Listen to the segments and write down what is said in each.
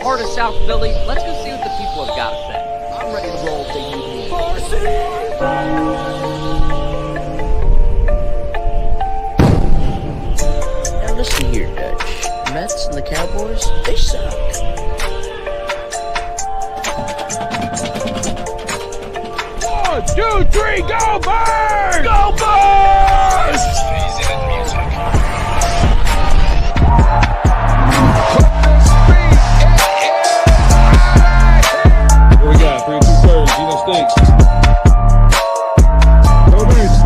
heart of South Philly. Let's go see what the people have got to say. I'm ready to roll if they need me. Now listen here, Dutch. Mets and the Cowboys, they suck. 1, 2, 3, go Birds! Go Birds! Here we go, 302BIRDS, Gino Stinks. Go Birds!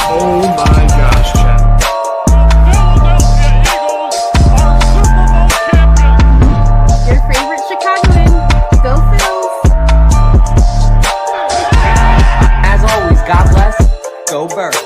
Oh my gosh, Chad. Your favorite Chicagoan. Go Phils. As always, God bless. Go Birds.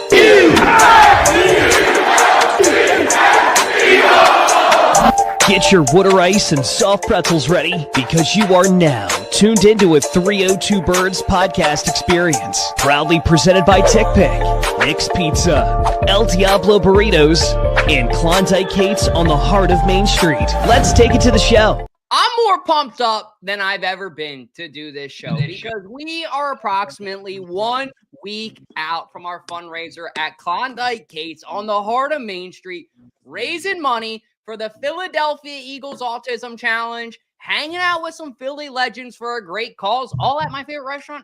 Get your water ice and soft pretzels ready because you are now tuned into a 302BIRDS podcast experience. Proudly presented by TickPick, Nick's Pizza, El Diablo Burritos, and Klondike Kate's on the heart of Main Street. Let's take it to the show. I'm more pumped up than I've ever been to do this show because we are approximately 1 week out from our fundraiser at Klondike Kate's on the heart of Main Street, raising money for the Philadelphia Eagles Autism Challenge, hanging out with some Philly legends for a great cause, all at my favorite restaurant.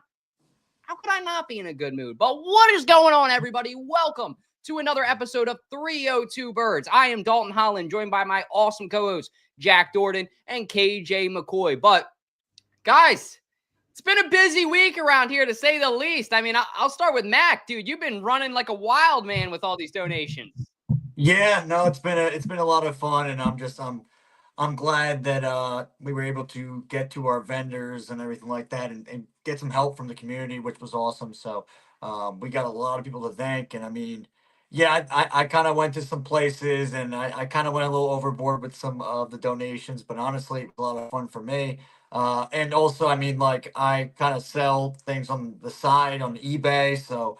How could I not be in a good mood? But what is going on, everybody? Welcome to another episode of 302BIRDS. I am Dalton Holland, joined by my awesome co-hosts, Jack Dordan and KJ McCoy. But, guys, it's been a busy week around here, to say the least. I mean, I'll start with Mac. Dude, you've been running like a wild man with all these donations. Yeah, no, it's been a lot of fun, and I'm glad that we were able to get to our vendors and everything like that, and get some help from the community, which was awesome. So we got a lot of people to thank, and I mean, yeah, I kind of went to some places, and I kind of went a little overboard with some of the donations, but honestly, it was a lot of fun for me. And also, I mean, like, I kind of sell things on the side on eBay, so.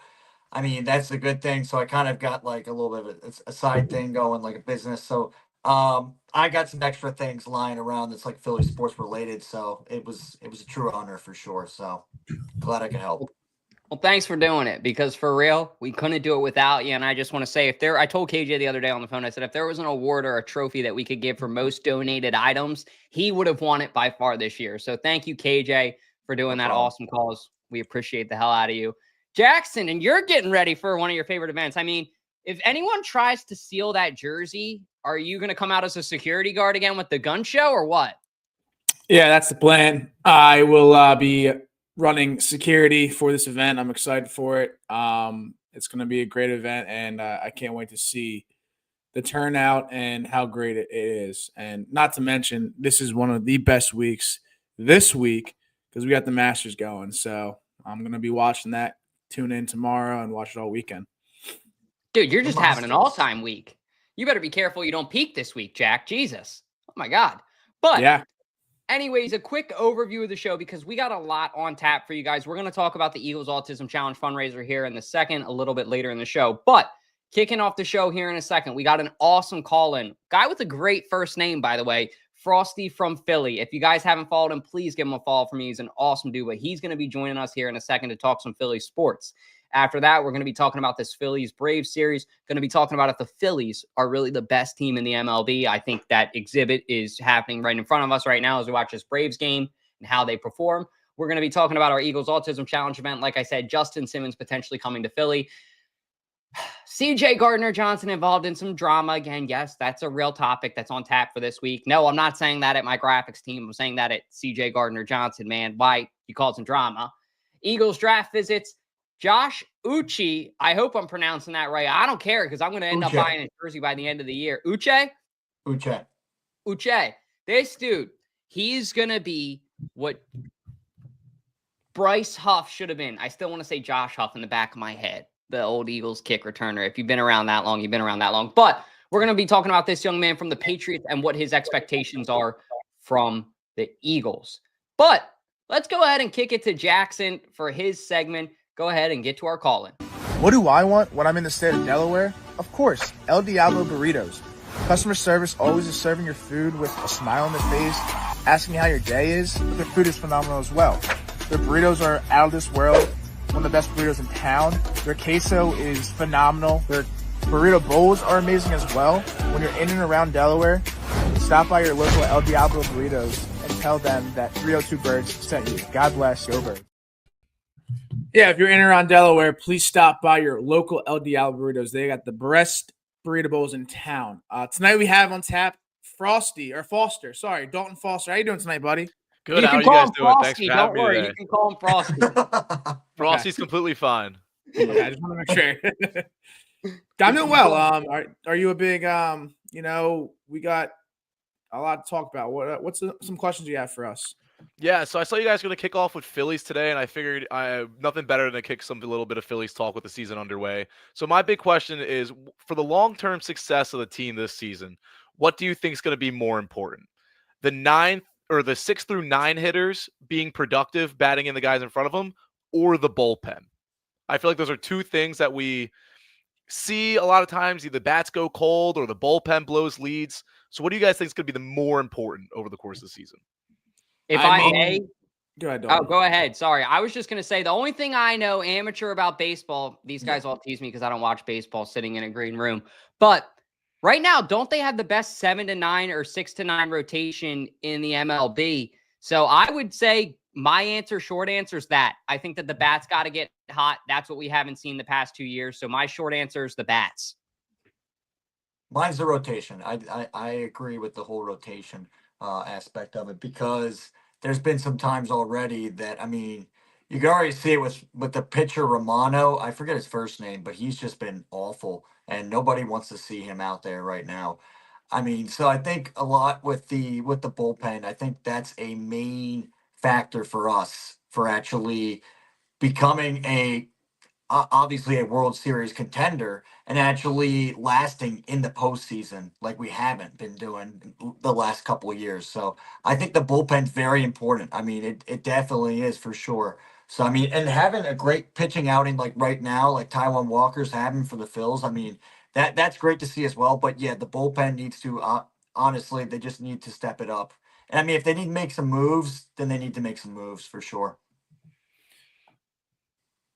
I mean, that's a good thing. So I kind of got like a little bit of a side thing going, like a business. So I got some extra things lying around that's like Philly sports related. So it was a true honor for sure. So glad I could help. Well, thanks for doing it, because for real, we couldn't do it without you. And I just want to say, I told KJ the other day on the phone, I said, if there was an award or a trophy that we could give for most donated items, he would have won it by far this year. So thank you, KJ, for doing that awesome cause. We appreciate the hell out of you. Jackson, and you're getting ready for one of your favorite events. I mean, if anyone tries to steal that jersey, are you going to come out as a security guard again with the gun show or what? Yeah, that's the plan. I will be running security for this event. I'm excited for it. It's going to be a great event, and I can't wait to see the turnout and how great it is. And not to mention, this is one of the best weeks this week because we got the Masters going. So I'm going to be watching that. Tune in tomorrow and watch it all weekend. Dude, you're just having an all-time week. You better be careful you don't peak this week, Jack. Jesus. Oh, my God. But yeah. Anyways, a quick overview of the show because we got a lot on tap for you guys. We're going to talk about the Eagles Autism Challenge fundraiser here in the second, a little bit later in the show. But kicking off the show here in a second, we got an awesome call-in. Guy with a great first name, by the way. Frosty from Philly. If you guys haven't followed him, please give him a follow for me. He's an awesome dude, but he's going to be joining us here in a second to talk some Philly sports. After that, we're going to be talking about this Phillies Braves series. Going to be talking about if the Phillies are really the best team in the MLB. I think that exhibit is happening right in front of us right now as we watch this Braves game and how they perform. We're going to be talking about our Eagles Autism Challenge event. Like I said, Justin Simmons potentially coming to Philly. CJ Gardner-Johnson involved in some drama again. Yes, that's a real topic that's on tap for this week. No, I'm not saying that at my graphics team. I'm saying that at CJ Gardner-Johnson, man. Why you call some drama? Eagles draft visits. Josh Uche. I hope I'm pronouncing that right. I don't care because I'm going to end up buying a jersey by the end of the year. Uche. This dude, he's going to be what Bryce Huff should have been. I still want to say Josh Huff in the back of my head. The old Eagles kick returner. If you've been around that long, you've been around that long. But we're going to be talking about this young man from the Patriots and what his expectations are from the Eagles. But Let's go ahead and kick it to Jackson for his segment. Go ahead and get to our call-in. What do I want when I'm in the state of Delaware? Of course, El Diablo Burritos. Customer service always is serving your food with a smile on their face, asking how your day is. Their food is phenomenal as well. Their burritos are out of this world, one of the best burritos in town. Their queso is phenomenal. Their burrito bowls are amazing as well. When you're in and around Delaware, stop by your local El Diablo Burritos and tell them that 302 Birds sent you. God bless, go Birds. Yeah, if you're in and around Delaware, please stop by your local El Diablo Burritos. They got the best burrito bowls in town. Tonight we have on tap Dalton Foster. How you doing tonight, buddy? Good. You How can are you call guys him doing? Thanks Frosty. for Don't having me worry. today. You can call him Frosty. Frosty's completely fine. Yeah, I just want to make sure. I'm doing well. Are you a big we got a lot to talk about. What's some questions you have for us? Yeah, so I saw you guys going to kick off with Phillies today, and I figured nothing better than to kick a little bit of Phillies talk with the season underway. So my big question is, for the long-term success of the team this season, what do you think is going to be more important? The 6 through 9 hitters being productive, batting in the guys in front of them, or the bullpen? I feel like those are two things that we see a lot of times. Either bats go cold or the bullpen blows leads. So what do you guys think is going to be the more important over the course of the season? If I may, go ahead. Dalton. Oh, go ahead. Sorry. I was just going to say the only thing I know amateur about baseball, these guys all tease me because I don't watch baseball sitting in a green room. But right now, don't they have the best 7 to 9 or 6 to 9 rotation in the MLB? So I would say my short answer is that. I think that the bats got to get hot. That's what we haven't seen the past 2 years. So my short answer is the bats. Mine's the rotation. I agree with the whole rotation aspect of it, because there's been some times already that, I mean, you can already see it with the pitcher Romano. I forget his first name, but he's just been awful, and nobody wants to see him out there right now. I mean, so I think a lot with the bullpen, I think that's a main factor for us for actually becoming obviously a World Series contender and actually lasting in the postseason like we haven't been doing the last couple of years. So I think the bullpen's very important. I mean, it definitely is for sure. So, I mean, and having a great pitching outing like right now, like Taiwan Walker's having for the Phils, I mean, that's great to see as well. But yeah, the bullpen needs to, honestly, they just need to step it up. And I mean, if they need to make some moves, then they need to make some moves for sure.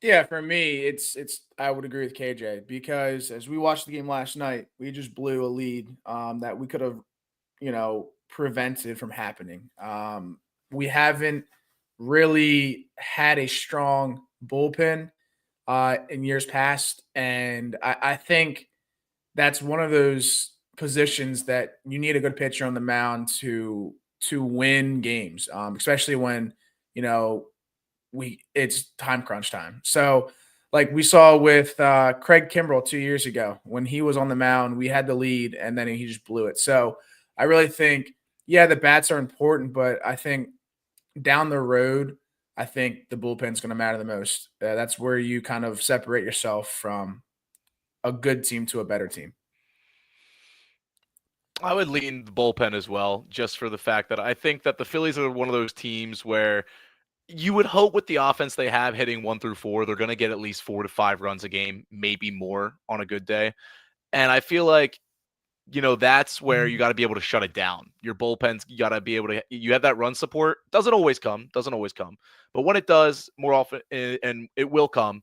Yeah, for me, it's I would agree with KJ, because as we watched the game last night, we just blew a lead that we could have, prevented from happening. We haven't really had a strong bullpen in years past, and I think that's one of those positions that you need a good pitcher on the mound to win games, especially when it's time crunch time. So like we saw with Craig Kimbrell 2 years ago, when he was on the mound, we had the lead and then he just blew it. So I really think, yeah, the bats are important, but I think down the road, I think the bullpen's going to matter the most. That's where you kind of separate yourself from a good team to a better team. I would lean the bullpen as well, just for the fact that I think that the Phillies are one of those teams where you would hope with the offense they have hitting 1 through 4, they're going to get at least 4 to 5 runs a game, maybe more on a good day. And I feel like, that's where you got to be able to shut it down. Your bullpens, you got to be able to, you have that run support. Doesn't always come. But when it does, more often, and it will come,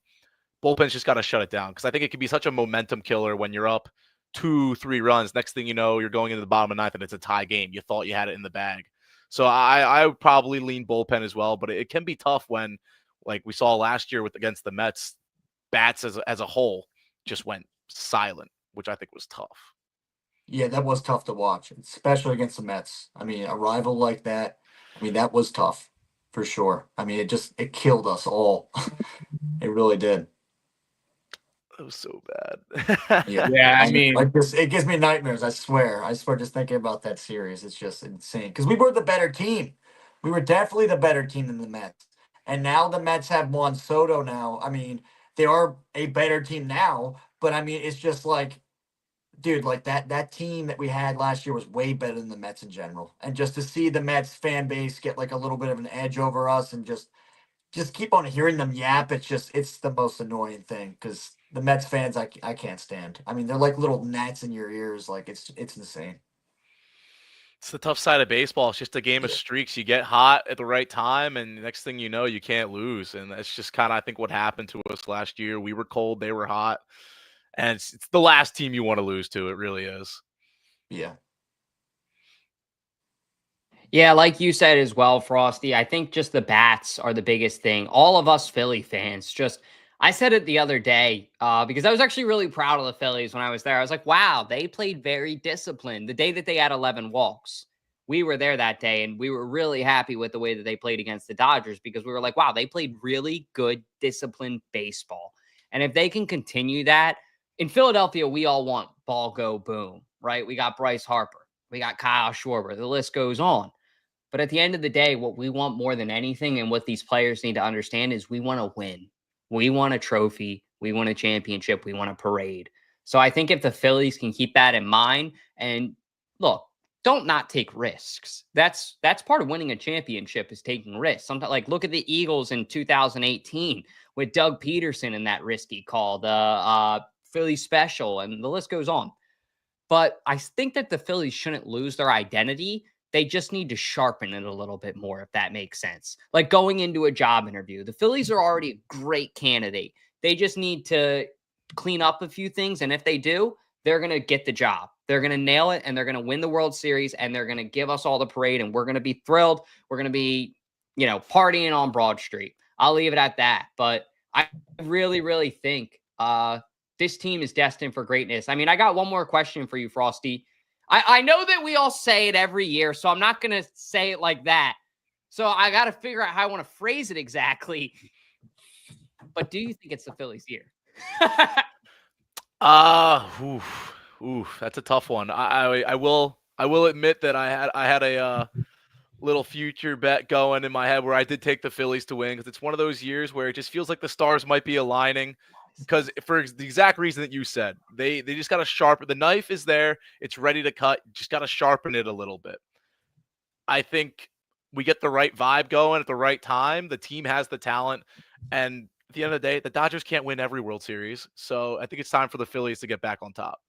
bullpen's just got to shut it down. Because I think it can be such a momentum killer when you're up 2-3 runs. Next thing you know, you're going into the bottom of the 9th and it's a tie game. You thought you had it in the bag. So I would probably lean bullpen as well, but it can be tough when, like we saw last year against the Mets, bats as a whole just went silent, which I think was tough. Yeah, that was tough to watch, especially against the Mets. I mean, a rival like that, I mean, that was tough for sure. I mean, it killed us all. It really did. It was so bad. Yeah, I mean, it gives me nightmares. I swear, just thinking about that series, it's just insane. Because we were the better team. We were definitely the better team than the Mets. And now the Mets have Juan Soto now. I mean, they are a better team now. But I mean, it's just like dude, like that team that we had last year was way better than the Mets in general. And just to see the Mets fan base get like a little bit of an edge over us and just keep on hearing them yap, it's the most annoying thing because the Mets fans I can't stand. I mean, they're like little gnats in your ears. Like it's insane. It's the tough side of baseball. It's just a game of streaks. You get hot at the right time, and next thing you know, you can't lose. And that's just kind of, I think, what happened to us last year. We were cold, they were hot, and it's the last team you want to lose to. It really is. Yeah. Yeah, like you said as well, Frosty, I think just the bats are the biggest thing. All of us Philly fans, I said it the other day because I was actually really proud of the Phillies when I was there. I was like, wow, they played very disciplined. The day that they had 11 walks, we were there that day, and we were really happy with the way that they played against the Dodgers because we were like, wow, they played really good, disciplined baseball. And if they can continue that, in Philadelphia, we all want ball go boom, right? We got Bryce Harper. We got Kyle Schwarber. The list goes on. But at the end of the day, what we want more than anything and what these players need to understand is we want to win. We want a trophy. We want a championship. We want a parade. So I think if the Phillies can keep that in mind and look, don't not take risks. That's part of winning a championship is taking risks. Sometimes, like look at the Eagles in 2018 with Doug Peterson in that risky call, the Philly special, and the list goes on. But I think that the Phillies shouldn't lose their identity. They just need to sharpen it a little bit more, if that makes sense. Like going into a job interview, the Phillies are already a great candidate. They just need to clean up a few things. And if they do, they're going to get the job. They're going to nail it, and they're going to win the World Series, and they're going to give us all the parade, and we're going to be thrilled. We're going to be, partying on Broad Street. I'll leave it at that. But I really, really think this team is destined for greatness. I mean, I got one more question for you, Frosty. I know that we all say it every year, so I'm not going to say it like that. So I got to figure out how I want to phrase it exactly. But do you think it's the Phillies' year? That's a tough one. I will admit that I had a little future bet going in my head where I did take the Phillies to win because it's one of those years where it just feels like the stars might be aligning. Because for the exact reason that you said, they just got to sharpen. The knife is there. It's ready to cut. Just got to sharpen it a little bit. I think we get the right vibe going at the right time. The team has the talent. And at the end of the day, the Dodgers can't win every World Series. So I think it's time for the Phillies to get back on top.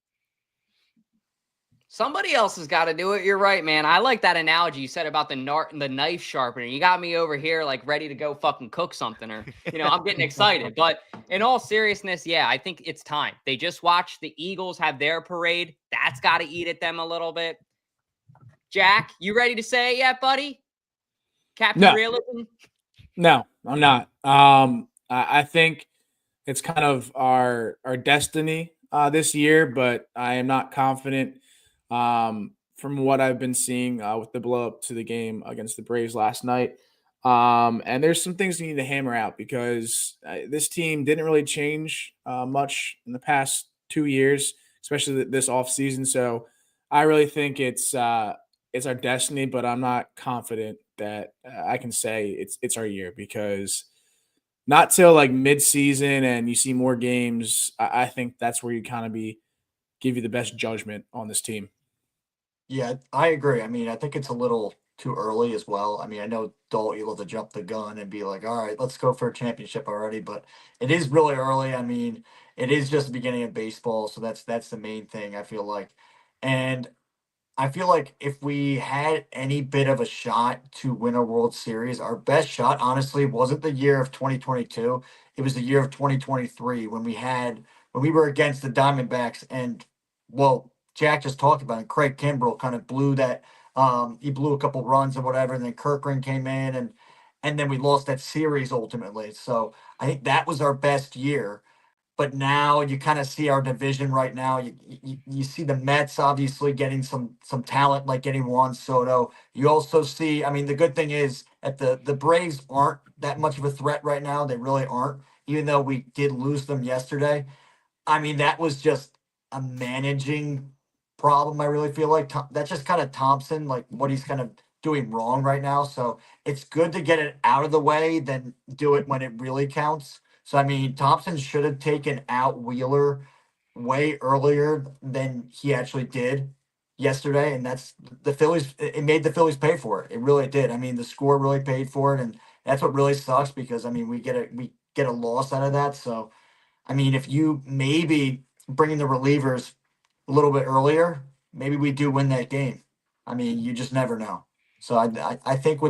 Somebody else has got to do it. You're right, man. I like that analogy you said about the knife sharpener. You got me over here like ready to go fucking cook something or, I'm getting excited. But in all seriousness, yeah, I think it's time. They just watched the Eagles have their parade. That's got to eat at them a little bit. Jack, you ready to say it yet, buddy? Captain Realism? No, I'm not. I think it's kind of our destiny this year, but I am not confident. From what I've been seeing with the blow up to the game against the Braves last night. And there's some things we need to hammer out because this team didn't really change much in the past 2 years, especially this offseason. So I really think it's our destiny, but I'm not confident that I can say it's our year because not till like mid-season and you see more games, I think that's where you kind of give you the best judgment on this team. Yeah, I agree. I mean, I think it's a little too early as well. I mean, I know Dalt, you love to jump the gun and be like, all right, let's go for a championship already, but it is really early. I mean, it is just the beginning of baseball, so that's the main thing, I feel like. And I feel like if we had any bit of a shot to win a World Series, our best shot, honestly, wasn't the year of 2022. It was the year of 2023 when we were against the Diamondbacks and, well, Jack just talked about it. Craig Kimbrell kind of blew that. He blew a couple runs or whatever, and then Kirkland came in, and then we lost that series ultimately. So I think that was our best year. But now you kind of see our division right now. You see the Mets obviously getting some talent, like getting Juan Soto. You also see, I mean, the good thing is that the Braves aren't that much of a threat right now. They really aren't, even though we did lose them yesterday. I mean, that was just a managing problem. I really feel like that's just kind of Thompson, like what he's kind of doing wrong right now. So it's good to get it out of the way than do it when it really counts. So I mean, Thompson should have taken out Wheeler way earlier than he actually did yesterday, and that's the Phillies. It made the Phillies pay for it. It really did. I mean, the score really paid for it, and that's what really sucks because I mean we get a loss out of that. So I mean, if you maybe bring in the relievers a little bit earlier, maybe we do win that game. I mean, you just never know. So I think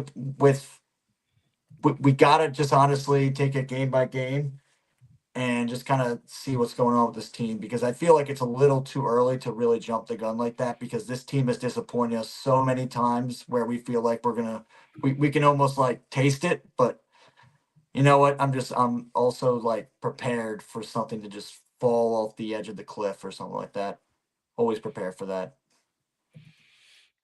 we gotta just honestly take it game by game and just kind of see what's going on with this team because I feel like it's a little too early to really jump the gun like that because this team has disappointed us so many times where we feel like we can almost like taste it, but you know what? I'm also like prepared for something to just fall off the edge of the cliff or something like that. Always prepared for that.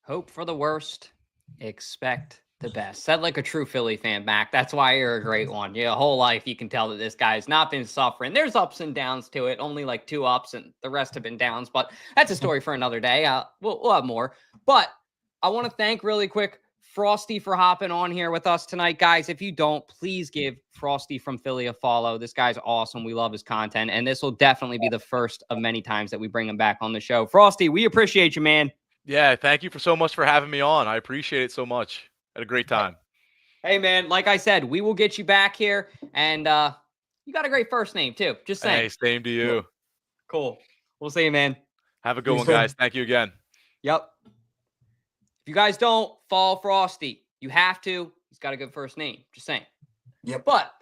Hope for the worst, expect the best. Said like a true Philly fan, Mac. That's why you're a great one. Your whole life, you can tell that this guy's not been suffering. There's ups and downs to it, only like 2 ups, and the rest have been downs. But that's a story for another day. We'll have more. But I want to thank really quick Frosty for hopping on here with us tonight, guys. If you don't, please give Frosty from Philly a follow. This guy's awesome. We love his content, and this will definitely be the first of many times that we bring him back on the show. Frosty, we appreciate you, man. Yeah, thank you so much for having me on. I appreciate it so much. Had a great time. Hey, man, like I said, we will get you back here, and you got a great first name, too. Just saying. Hey, same to you. Cool. We'll see you, man. Have a good one, guys. Thank you again. Yep. If you guys don't, follow Frosty. You have to. He's got a good first name. Just saying. Yep. But,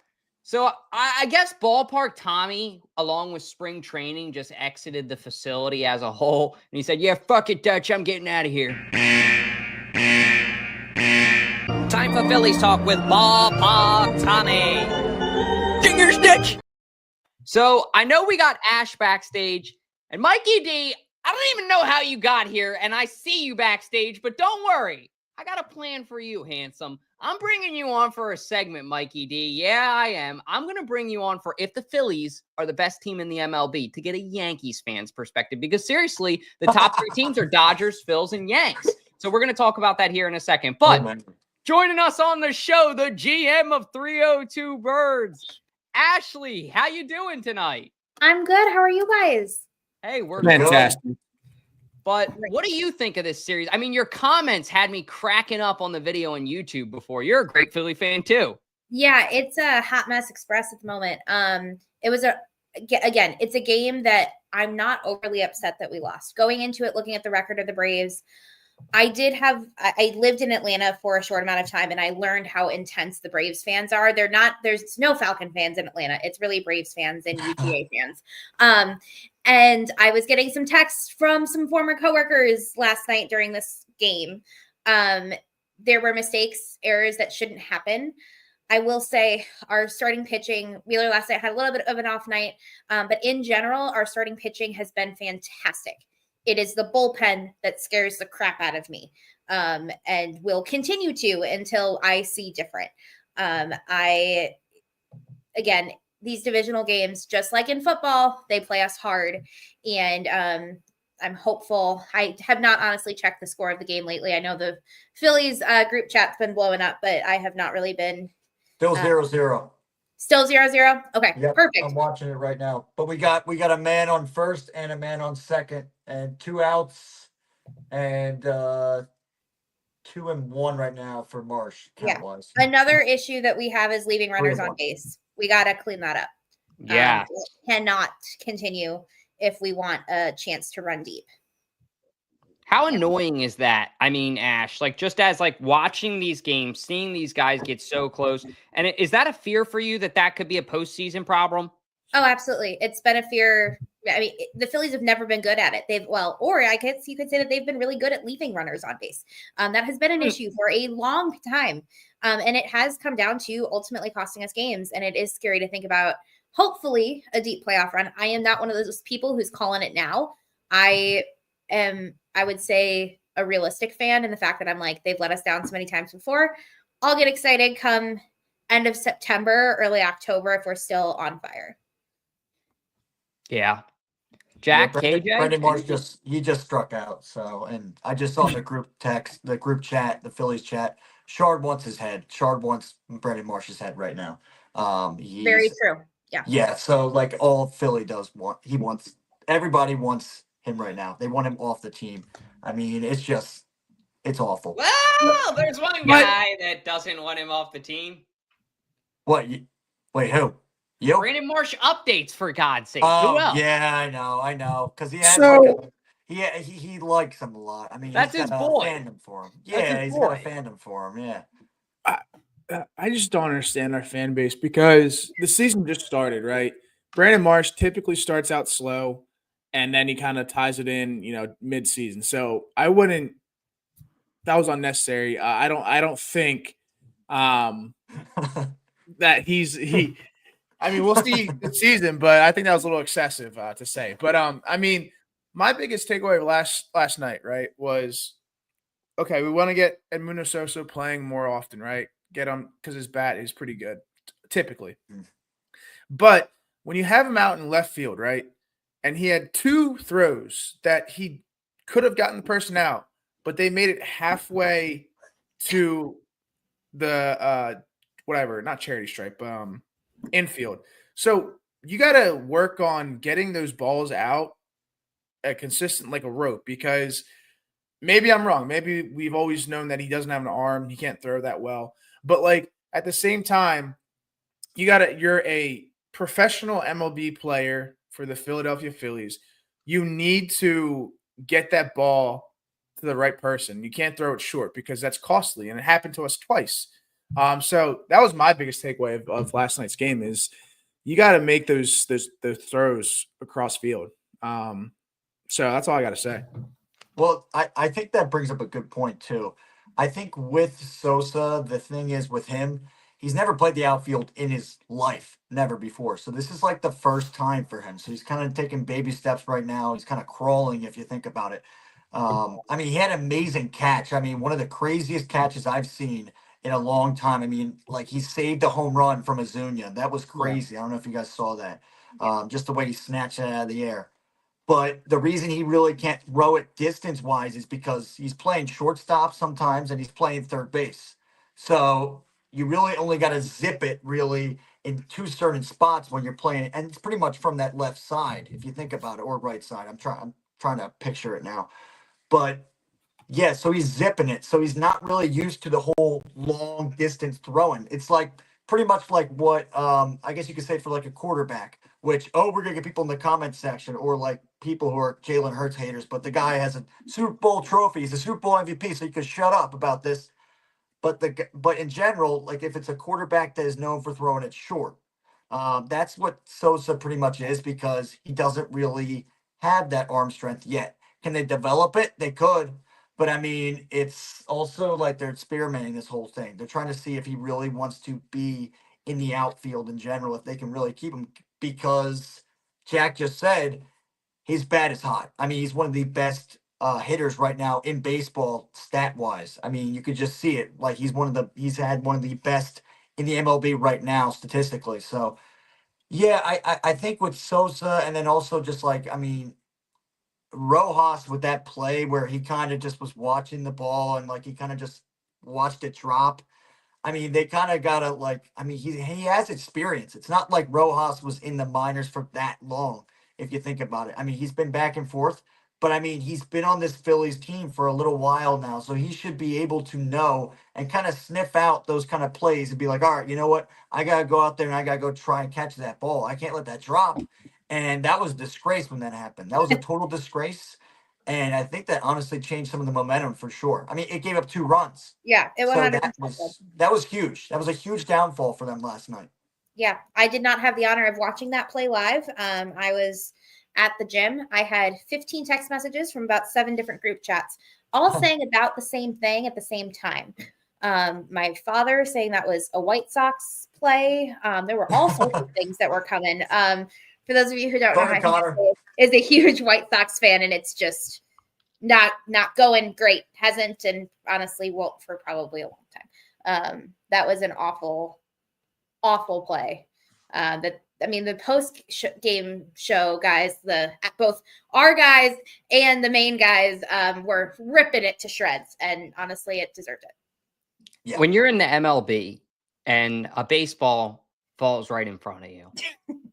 so I guess Ballpark Tommy, along with spring training, just exited the facility as a whole. And he said, yeah, fuck it, Dutch. I'm getting out of here. Time for Phillies talk with Ballpark Tommy. Fingers, Dutch. So I know we got Ash backstage. And Mikey D, I don't even know how you got here. And I see you backstage. But don't worry. I got a plan for you, handsome. I'm bringing you on for a segment, Mikey D. Yeah, I am. I'm going to bring you on for if the Phillies are the best team in the MLB to get a Yankees fan's perspective. Because seriously, the top 3 teams are Dodgers, Phils, and Yanks. So we're going to talk about that here in a second. But joining us on the show, the GM of 302 Birds, Ashley. How you doing tonight? I'm good. How are you guys? Hey, we're Fantastic. good. But what do you think of this series? I mean, your comments had me cracking up on the video on YouTube before. You're a great Philly fan too. Yeah, it's a hot mess express at the moment. It was again, it's a game that I'm not overly upset that we lost. Going into it, looking at the record of the Braves, I lived in Atlanta for a short amount of time, and I learned how intense the Braves fans are. There's no Falcon fans in Atlanta. It's really Braves fans and UTA fans. And I was getting some texts from some former coworkers last night during this game. There were mistakes, errors that shouldn't happen. I will say our starting pitching, Wheeler last night had a little bit of an off night, but in general, our starting pitching has been fantastic. It is the bullpen that scares the crap out of me, and will continue to until I see different. Again, these divisional games, just like in football, they play us hard, and I'm hopeful. I have not honestly checked the score of the game lately. I know the Phillies group chat's been blowing up, but I have not really been. Still 0-0. Still 0-0. Okay, yep, perfect. I'm watching it right now. But we got a man on first and a man on second, and 2 outs, and 2 and 1 right now for Marsh. Count-wise. Another issue that we have is leaving runners on base. We got to clean that up. Yeah, it cannot continue if we want a chance to run deep. How annoying is that? I mean, Ash, like just as like watching these games, seeing these guys get so close, and is that a fear for you that could be a postseason problem? Oh, absolutely. It's been a fear. I mean, the Phillies have never been good at it. You could say that they've been really good at leaving runners on base. That has been an issue for a long time. And it has come down to ultimately costing us games. And it is scary to think about, hopefully, a deep playoff run. I am not one of those people who's calling it now. I would say, a realistic fan in the fact that I'm like, they've let us down so many times before. I'll get excited come end of September, early October if we're still on fire. Yeah. Jack, KJ? Brendan Marsh just struck out. So, and I just saw the group text, the group chat, the Phillies chat. Shard wants his head. Shard wants Brendan Marsh's head right now. Very true. Yeah. Yeah. So like all Philly does he wants everybody wants him right now. They want him off the team. I mean, it's awful. Well, there's one guy that doesn't want him off the team. What? Wait, who? You? Brandon Marsh updates, for God's sake. Who Oh, else? yeah, I know. Because he has he likes him a lot. I mean, That's he's his got boy. a fandom for him. That's Yeah, his he's got boy. a fandom for him. Yeah. I just don't understand our fan base because the season just started, right? Brandon Marsh typically starts out slow and then he kind of ties it in, mid-season. So I wouldn't. That was unnecessary. I don't think that he. I mean, we'll see the season, but I think that was a little excessive to say. But I mean, my biggest takeaway of last night, right, was okay. We want to get Edmundo Sosa playing more often, right? Get him because his bat is pretty good, typically. But when you have him out in left field, right, and he had 2 throws that he could have gotten the person out, but they made it halfway to the whatever, not charity stripe, infield. So you got to work on getting those balls out consistent like a rope because maybe I'm wrong. Maybe we've always known that he doesn't have an arm. He can't throw that well. But like at the same time, you're a professional MLB player for the Philadelphia Phillies. You need to get that ball to the right person. You can't throw it short because that's costly. And it happened to us twice. So that was my biggest takeaway of last night's game is you got to make those throws across field. So that's all I got to say. Well, I think that brings up a good point too. I think with Sosa, the thing is with him, he's never played the outfield in his life, never before. So this is like the first time for him. So he's kind of taking baby steps right now. He's kind of crawling if you think about it. I mean, he had an amazing catch. I mean, one of the craziest catches I've seen in a long time. I mean, like he saved a home run from Azuña. That was crazy. I don't know if you guys saw that. Just the way he snatched it out of the air. But the reason he really can't throw it distance-wise is because he's playing shortstop sometimes and he's playing third base. So you really only got to zip it really in 2 certain spots when you're playing. And it's pretty much from that left side, if you think about it, or right side. I'm trying to picture it now. But yeah, so he's zipping it. So he's not really used to the whole long distance throwing. It's like pretty much like what I guess you could say for like a quarterback, which, we're going to get people in the comment section or like people who are Jalen Hurts haters, but the guy has a Super Bowl trophy. He's a Super Bowl MVP, so you can shut up about this. But in general, like if it's a quarterback that is known for throwing it short, that's what Sosa pretty much is because he doesn't really have that arm strength yet. Can they develop it? They could. But I mean, it's also like they're experimenting this whole thing. They're trying to see if he really wants to be in the outfield in general, if they can really keep him, because Jack just said his bat is hot. I mean, he's one of the best hitters right now in baseball stat wise. I mean, you could just see it. Like he's had one of the best in the MLB right now statistically. So yeah, I think with Sosa and then also just like, I mean, Rojas with that play where he kind of just was watching the ball and like he kind of just watched it drop. I mean, they kind of got to like, I mean, he has experience. It's not like Rojas was in the minors for that long, if you think about it. I mean, he's been back and forth, but I mean, he's been on this Phillies team for a little while now. So he should be able to know and kind of sniff out those kind of plays and be like, all right, you know what? I got to go out there and I got to go try and catch that ball. I can't let that drop. And that was a disgrace when that happened. That was a total disgrace. And I think that honestly changed some of the momentum for sure. I mean, it gave up 2 runs. Yeah, it So 100%. that was huge. That was a huge downfall for them last night. Yeah, I did not have the honor of watching that play live. I was at the gym. I had 15 text messages from about 7 different group chats, all saying about the same thing at the same time. My father saying that was a White Sox play. There were all sorts of things that were coming. For those of you who don't know, my father is a huge White Sox fan, and it's just not going great. Hasn't, and honestly won't for probably a long time. That was an awful play. The post-game show guys, both our guys and the main guys were ripping it to shreds, and honestly, it deserved it. Yeah. When you're in the MLB and a baseball falls right in front of you,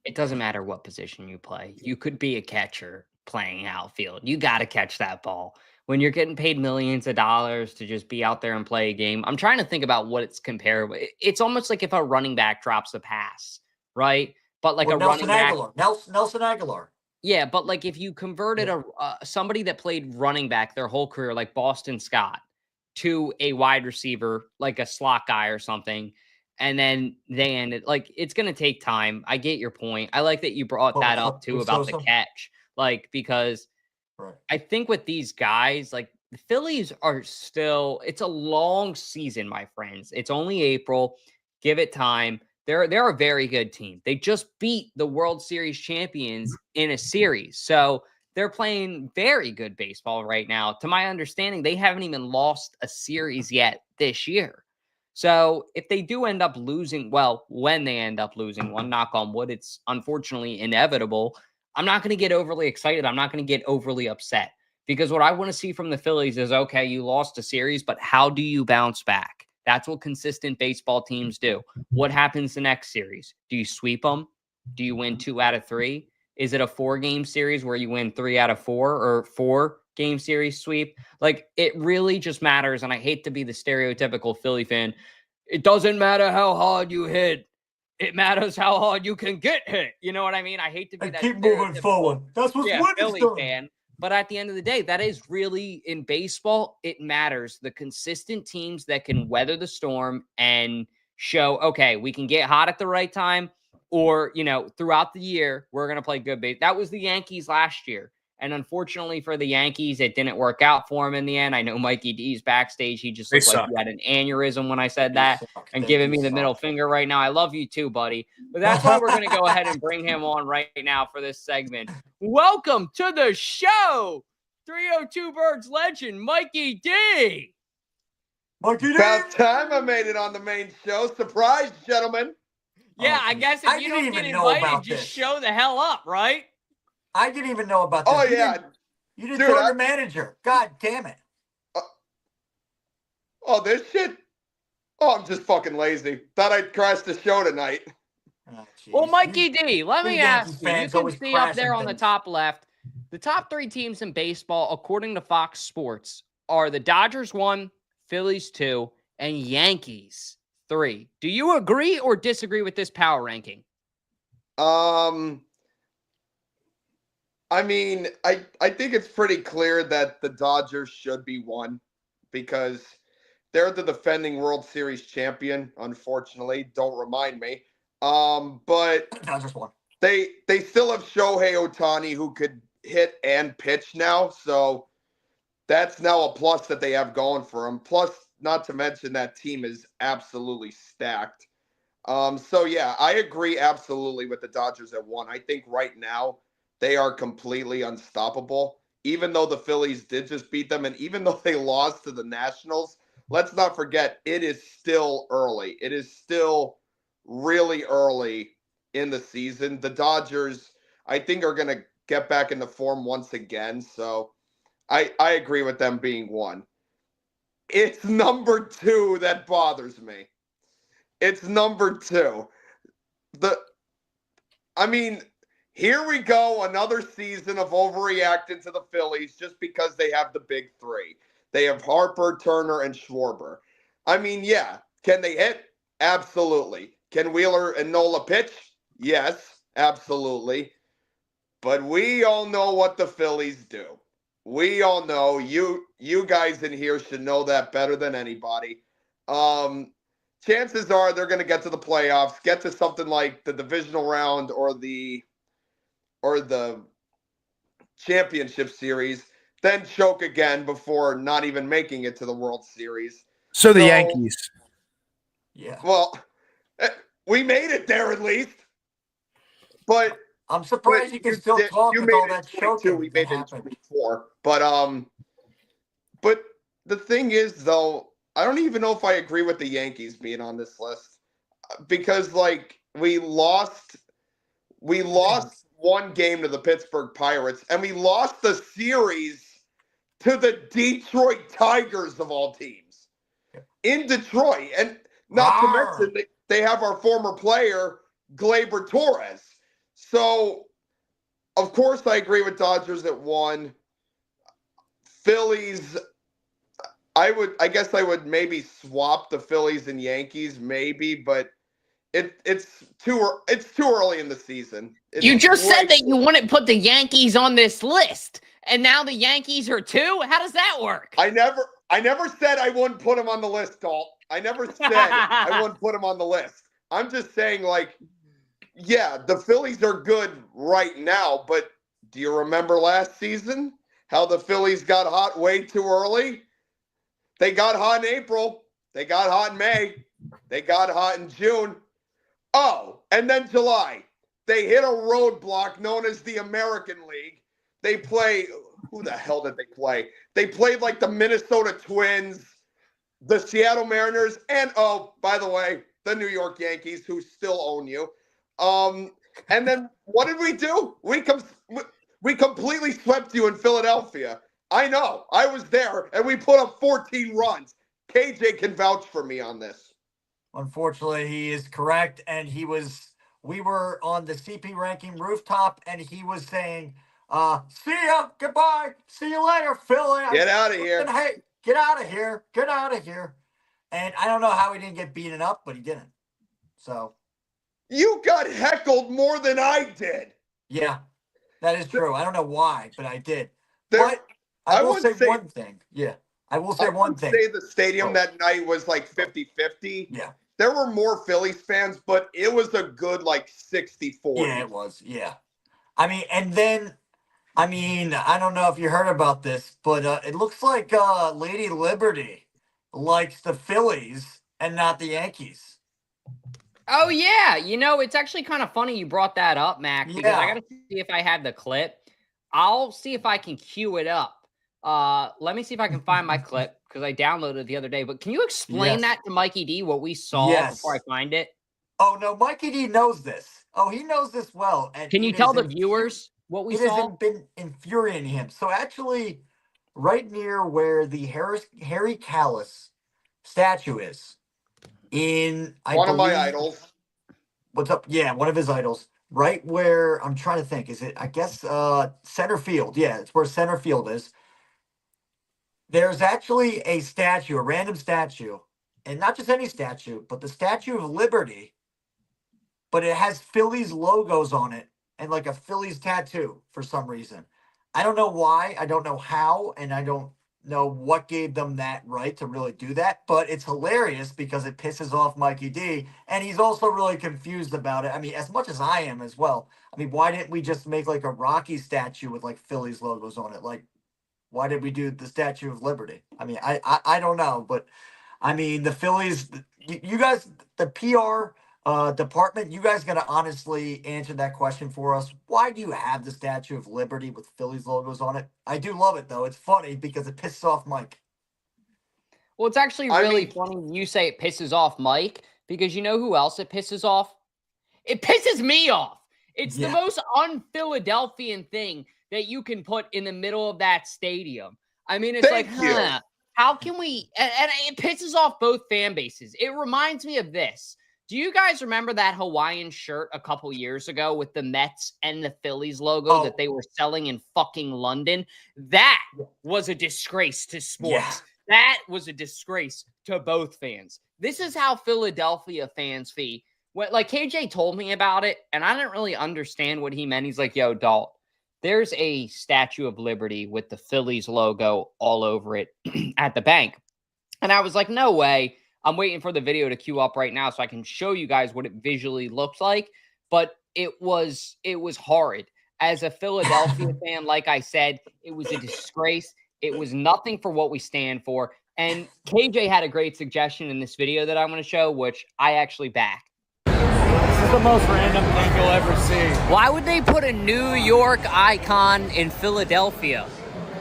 It doesn't matter what position you play. You could be a catcher playing outfield. You got to catch that ball. When you're getting paid millions of dollars to just be out there and play a game, I'm trying to think about what it's comparable. It's almost like if a running back drops a pass, right? But like Or a Nelson running back. Aguilar. Nelson Aguilar. Yeah, but like if you converted somebody that played running back their whole career, like Boston Scott, to a wide receiver, like a slot guy or something, and then they ended, like, it's going to take time. I get your point. I like that you brought that up too about the catch, like, because I think with these guys, like the Phillies are still, it's a long season, my friends. It's only April. Give it time. They're a very good team. They just beat the World Series champions in a series. So they're playing very good baseball right now. To my understanding, they haven't even lost a series yet this year. So if they do end up losing, well, when they end up losing one, knock on wood, it's unfortunately inevitable. I'm not going to get overly excited. I'm not going to get overly upset, because what I want to see from the Phillies is, okay, you lost a series, but how do you bounce back? That's what consistent baseball teams do. What happens the next series? Do you sweep them? Do you win 2 out of 3? Is it a 4-game series where you win 3 out of 4, or 4-game series sweep? Like, it really just matters. And I hate to be the stereotypical Philly fan. It doesn't matter how hard you hit. It matters how hard you can get hit. You know what I mean? I hate to be that. Keep moving forward. That's what Philly doing. Fan. But at the end of the day, that is really, in baseball, it matters. The consistent teams that can weather the storm and show, okay, we can get hot at the right time, or, you know, throughout the year, we're going to play good base. That was the Yankees last year. And unfortunately for the Yankees, it didn't work out for him in the end. I know Mikey D's backstage. He just looked like he had an aneurysm when I said that, and giving me the middle finger right now. I love you too, buddy. But that's why we're going to go ahead and bring him on right now for this segment. Welcome to the show, 302 Birds legend, Mikey D. Mikey D. About time I made it on the main show. Surprise, gentlemen. Yeah, I guess if you don't get invited, just show the hell up, right? I didn't even know about this. Oh, yeah. You didn't tell your manager. God damn it. This shit. Oh, I'm just fucking lazy. Thought I'd crash the show tonight. Oh, well, Mikey D, let me ask you. You can see up there on the top left, the top 3 teams in baseball, according to Fox Sports, are the Dodgers 1, Phillies 2, and Yankees 3. Do you agree or disagree with this power ranking? I mean, I think it's pretty clear that the Dodgers should be 1, because they're the defending World Series champion, unfortunately. Don't remind me. But Dodgers 1. They still have Shohei Ohtani, who could hit and pitch now. So that's now a plus that they have going for them. Plus, not to mention that team is absolutely stacked. So, yeah, I agree absolutely with the Dodgers at 1. I think right now they are completely unstoppable, even though the Phillies did just beat them. And even though they lost to the Nationals, let's not forget, it is still early. It is still really early in the season. The Dodgers, I think, are going to get back into form once again. So I agree with them being 1. It's number 2 that bothers me. It's number 2. Here we go, another season of overreacting to the Phillies just because they have the big 3. They have Harper, Turner, and Schwarber. I mean, yeah. Can they hit? Absolutely. Can Wheeler and Nola pitch? Yes, absolutely. But we all know what the Phillies do. We all know. You guys in here should know that better than anybody. Chances are they're going to get to the playoffs, get to something like the divisional round or the championship series, then choke again before not even making it to the World Series. So the Yankees. Yeah. Well, we made it there at least. But I'm surprised you can still talk with all that choking. We made it 24. But the thing is, though, I don't even know if I agree with the Yankees being on this list, because like we lost 1 game to the Pittsburgh Pirates, and we lost the series to the Detroit Tigers of all teams in Detroit. And not to mention they have our former player, Gleyber Torres. So, of course, I agree with Dodgers at 1. Phillies, I guess I would maybe swap the Phillies and Yankees, maybe, but it's too early in the season. You just said that you wouldn't put the Yankees on this list, and now the Yankees are 2? How does that work? I never said I wouldn't put them on the list, Dalt. I never said I wouldn't put them on the list. I'm just saying, like, yeah, the Phillies are good right now, but do you remember last season how the Phillies got hot way too early? They got hot in April. They got hot in May. They got hot in June. Oh, and then July. They hit a roadblock known as the American League. They play, who the hell did they play? They played like the Minnesota Twins, the Seattle Mariners, and, oh, by the way, the New York Yankees, who still own you. And then what did we do? We completely swept you in Philadelphia. I know. I was there, and we put up 14 runs. KJ can vouch for me on this. Unfortunately, he is correct, and we were on the CP ranking rooftop, and he was saying, see ya, goodbye, see you later, Philly. Get out of here. Hey, get out of here, get out of here. And I don't know how he didn't get beaten up, but he didn't. So. You got heckled more than I did. Yeah, that is true. I don't know why, but I did. But I will say one thing. Yeah, I will say one thing. Say the stadium that night was like 50-50. Yeah. There were more Phillies fans, but it was a good like 60-40. Yeah, it was. Yeah. I mean, and then, I don't know if you heard about this, but it looks like Lady Liberty likes the Phillies and not the Yankees. Oh, yeah. You know, it's actually kind of funny you brought that up, Mac, because I got to see if I have the clip. I'll see if I can cue it up. Let me see if I can find my clip, because I downloaded it the other day. But can you explain that to Mikey D, what we saw before I find it? Oh, no, Mikey D knows this. Oh, he knows this well. And can you tell the viewers what we saw? It has been infuriating him. So actually, right near where the Harry Callis statue is, one of my idols. What's up? Yeah, one of his idols. Right where, I'm trying to think, is it, I guess, center field. Yeah, it's where center field is. There's actually a statue, a random statue, and not just any statue, but the Statue of Liberty, but it has Phillies logos on it and like a Phillies tattoo for some reason. I don't know why, I don't know how, and I don't know what gave them that right to really do that, but it's hilarious because it pisses off Mikey D, and he's also really confused about it. I mean, as much as I am as well. I mean, why didn't we just make like a Rocky statue with like Phillies logos on it? Like, why did we do the Statue of Liberty? I mean, I don't know, but I mean, the Phillies, you guys, the PR department, you guys got to honestly answer that question for us. Why do you have the Statue of Liberty with Phillies logos on it? I do love it, though. It's funny because it pisses off Mike. Well, it's actually really funny when you say it pisses off Mike, because you know who else it pisses off? It pisses me off. It's the most un-Philadelphian thing that you can put in the middle of that stadium. I mean, it's how can we, and it pisses off both fan bases. It reminds me of this. Do you guys remember that Hawaiian shirt a couple years ago with the Mets and the Phillies logo that they were selling in fucking London? That was a disgrace to sports. Yeah. That was a disgrace to both fans. This is how Philadelphia fans feel. Like KJ told me about it, and I didn't really understand what he meant. He's like, yo, Dalt, there's a Statue of Liberty with the Phillies logo all over it at the bank. And I was like, no way. I'm waiting for the video to queue up right now so I can show you guys what it visually looks like. But it was horrid. As a Philadelphia fan, like I said, it was a disgrace. It was nothing for what we stand for. And KJ had a great suggestion in this video that I'm going to show, which I actually back. This is the most random thing you'll ever see. Why would they put a New York icon in Philadelphia?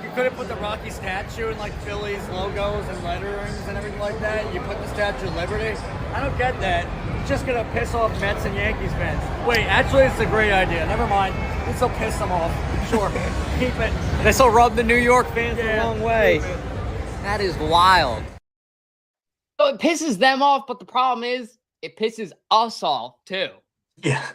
You could have put the Rocky statue and like Phillies logos and letterings and everything like that. You put the Statue of Liberty. I don't get that. It's just going to piss off Mets and Yankees fans. Wait, actually, it's a great idea. Never mind. This will piss them off. Sure. Keep it. This will rub the New York fans the wrong way. That is wild. So it pisses them off, but the problem is it pisses us off too. Yeah.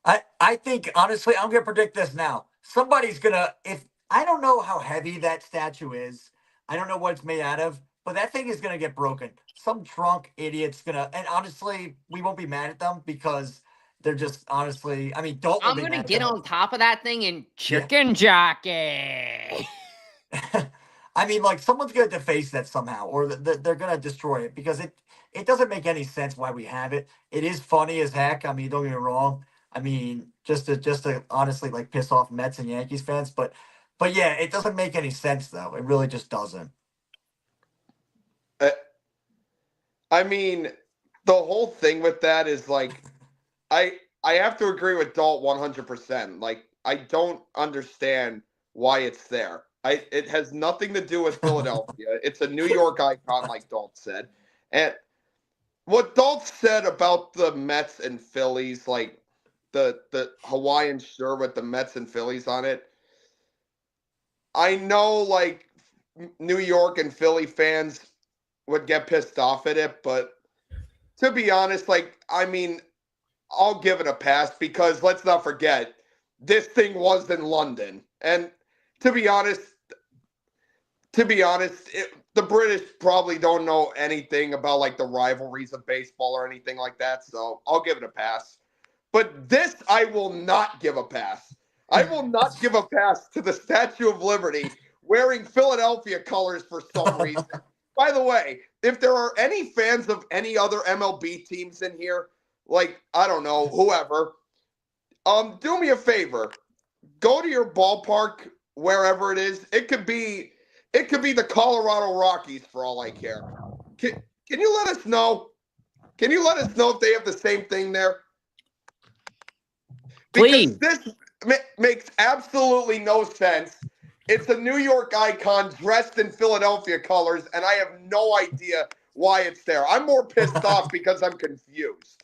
I think honestly, I'm gonna predict this now. Somebody's gonna if I don't know how heavy that statue is. I don't know what it's made out of, but that thing is gonna get broken. Some drunk idiot's gonna and honestly, we won't be mad at them because they're just honestly, I mean, Dalton will I'm be gonna mad at get them. on top of that thing and Yeah. chicken jockey. I mean, like someone's gonna deface that somehow, or they're gonna destroy it because it doesn't make any sense why we have it. It is funny as heck. I mean, don't get me wrong. I mean, just to honestly like piss off Mets and Yankees fans, but yeah, it doesn't make any sense though. It really just doesn't. I mean, the whole thing with that is like, I have to agree with Dalt 100%. Like, I don't understand why it's there. It has nothing to do with Philadelphia. It's a New York icon, like Dalt said. And what Dalt said about the Mets and Phillies, like the Hawaiian shirt with the Mets and Phillies on it, I know like New York and Philly fans would get pissed off at it, but to be honest, like, I mean, I'll give it a pass because let's not forget, this thing was in London. And to be honest, the British probably don't know anything about like the rivalries of baseball or anything like that. So I'll give it a pass. But this, I will not give a pass. I will not give a pass to the Statue of Liberty wearing Philadelphia colors for some reason. By the way, if there are any fans of any other MLB teams in here, like, I don't know, whoever, do me a favor. Go to your ballpark, wherever it is. It could be the Colorado Rockies for all I care. Can you let us know? Can you let us know if they have the same thing there? Please. Because this makes absolutely no sense. It's a New York icon dressed in Philadelphia colors, and I have no idea why it's there. I'm more pissed off because I'm confused.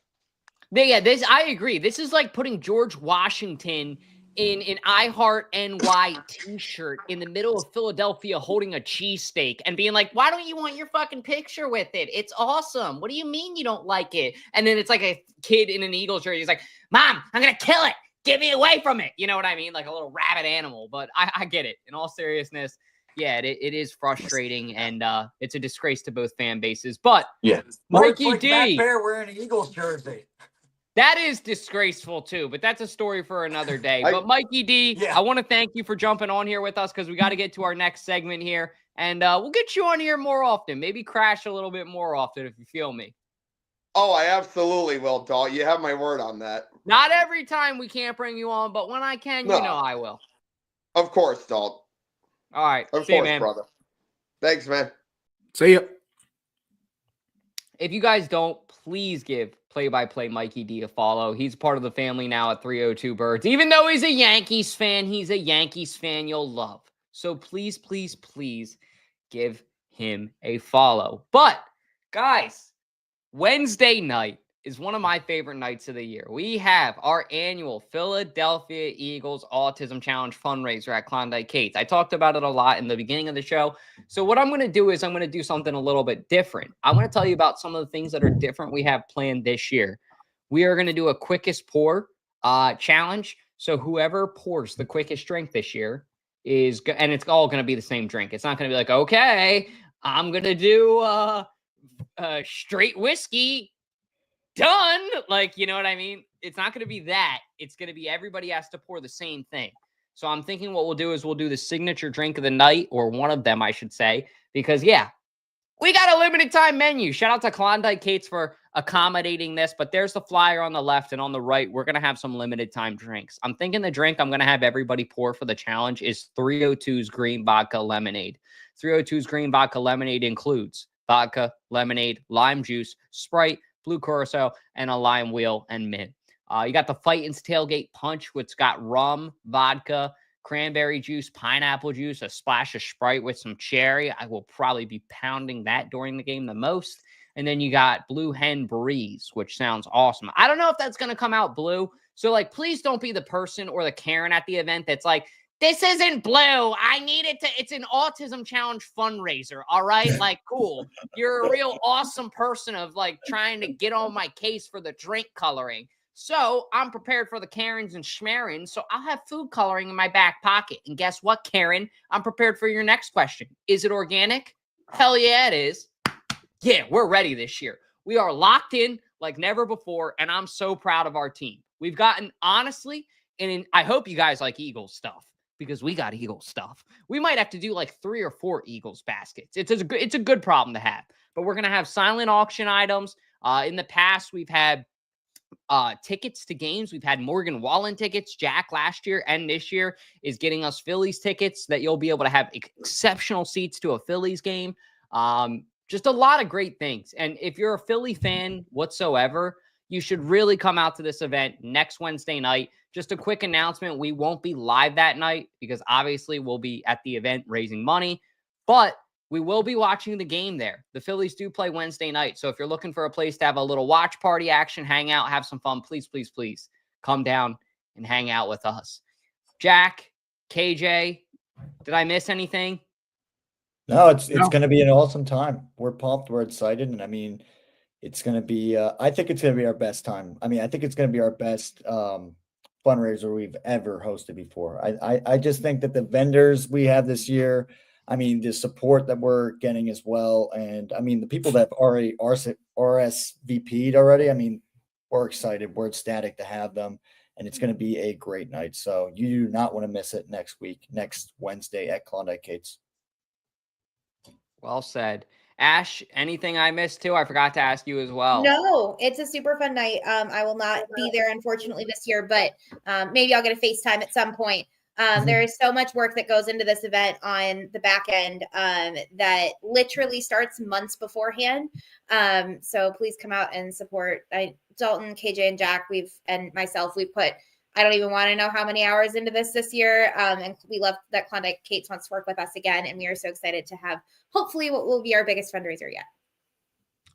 Yeah, I agree. This is like putting George Washington in an I Heart NY t-shirt in the middle of Philadelphia holding a cheesesteak and being like, why don't you want your fucking picture with it? It's awesome. What do you mean you don't like it? And then it's like a kid in an Eagles jersey. He's like, Mom, I'm going to kill it. Get me away from it. You know what I mean? Like a little rabid animal. But I get it. In all seriousness, yeah, it is frustrating. And it's a disgrace to both fan bases. But yeah, Mikey like D. Matt Bear wearing an Eagles jersey. That is disgraceful too, but that's a story for another day. But Mikey D, Yeah. I want to thank you for jumping on here with us because we got to get to our next segment here. And we'll get you on here more often. Maybe crash a little bit more often if you feel me. Oh, I absolutely will, Dalt. You have my word on that. Not every time we can't bring you on, but when I can, you know I will. Of course, Dalt. All right. Of See you, course, man. brother. Thanks, man. See ya. If you guys don't, please give play-by-play Mikey D a follow. He's part of the family now at 302 Birds. Even though he's a Yankees fan, he's a Yankees fan you'll love. So please, please, please give him a follow. But, guys, Wednesday night is one of my favorite nights of the year. We have our annual Philadelphia Eagles Autism Challenge fundraiser at Klondike Kate's. I talked about it a lot in the beginning of the show. So what I'm going to do is I'm going to do something a little bit different. I'm going to tell you about some of the things that are different we have planned this year. We are going to do a quickest pour challenge. So whoever pours the quickest drink this year and it's all going to be the same drink. It's not going to be like, okay, I'm going to do straight whiskey. Done. Like, you know what I mean? It's not going to be that. It's going to be everybody has to pour the same thing. So I'm thinking what we'll do is we'll do the signature drink of the night, or one of them, I should say, because, yeah, we got a limited time menu. Shout out to Klondike Kate's for accommodating this, but there's the flyer on the left, and on the right, we're going to have some limited time drinks. I'm thinking the drink I'm going to have everybody pour for the challenge is 302's Green Vodka Lemonade. 302's Green Vodka Lemonade includes vodka, lemonade, lime juice, Sprite, Blue Curacao, and a lime wheel and mint. You got the Fightin's Tailgate Punch, which got rum, vodka, cranberry juice, pineapple juice, a splash of Sprite with some cherry. I will probably be pounding that during the game the most. And then you got Blue Hen Breeze, which sounds awesome. I don't know if that's going to come out blue. So, like, please don't be the person or the Karen at the event that's like, this isn't blue. I need it to, it's an autism challenge fundraiser. All right. Like, cool. You're a real awesome person of like trying to get on my case for the drink coloring. So I'm prepared for the Karens and Schmarens. So I'll have food coloring in my back pocket. And guess what, Karen? I'm prepared for your next question. Is it organic? Hell yeah, it is. Yeah, we're ready this year. We are locked in like never before. And I'm so proud of our team. We've gotten, honestly, and I hope you guys like Eagles stuff because we got Eagles stuff. We might have to do like 3 or 4 Eagles baskets. It's a good problem to have. But we're going to have silent auction items. In the past, we've had tickets to games. We've had Morgan Wallen tickets. Jack last year and this year is getting us Phillies tickets that you'll be able to have exceptional seats to a Phillies game. Just a lot of great things. And if you're a Philly fan whatsoever, you should really come out to this event next Wednesday night. Just a quick announcement. We won't be live that night because obviously we'll be at the event raising money, but we will be watching the game there. The Phillies do play Wednesday night. So if you're looking for a place to have a little watch party action, hang out, have some fun, please, please, please come down and hang out with us. Jack, KJ, did I miss anything? No, it's going to be an awesome time. We're pumped. We're excited. And I mean, it's going to be, I think it's going to be our best time. I mean, I think it's going to be our best fundraiser we've ever hosted before. I just think that the vendors we have this year, I mean, the support that we're getting as well. And I mean, the people that have already RSVP'd already, I mean, we're excited. We're ecstatic to have them. And it's going to be a great night. So you do not want to miss it next Wednesday at Klondike Kate's. Well said. Ash, anything I missed too? I forgot to ask you as well. No, it's a super fun night. I will not be there, unfortunately, this year, but maybe I'll get a FaceTime at some point. There is so much work that goes into this event on the back end that literally starts months beforehand. So please come out and support. Dalton, KJ, and Jack, and myself, we've put, I don't even want to know how many hours into this year. And we love that Klondike Kate's wants to work with us again. And we are so excited to have hopefully what will be our biggest fundraiser yet.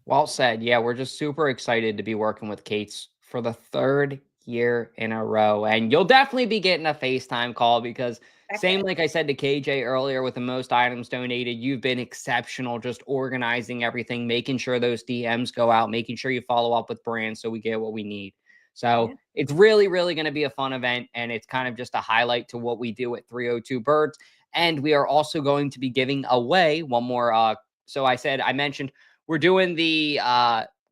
Well said. Yeah, we're just super excited to be working with Kate's for the 3rd year in a row. And you'll definitely be getting a FaceTime call because same like I said to KJ earlier with the most items donated, you've been exceptional just organizing everything, making sure those DMs go out, making sure you follow up with brands so we get what we need. So it's really, really going to be a fun event. And it's kind of just a highlight to what we do at 302 Birds. And we are also going to be giving away one more. So I mentioned we're doing the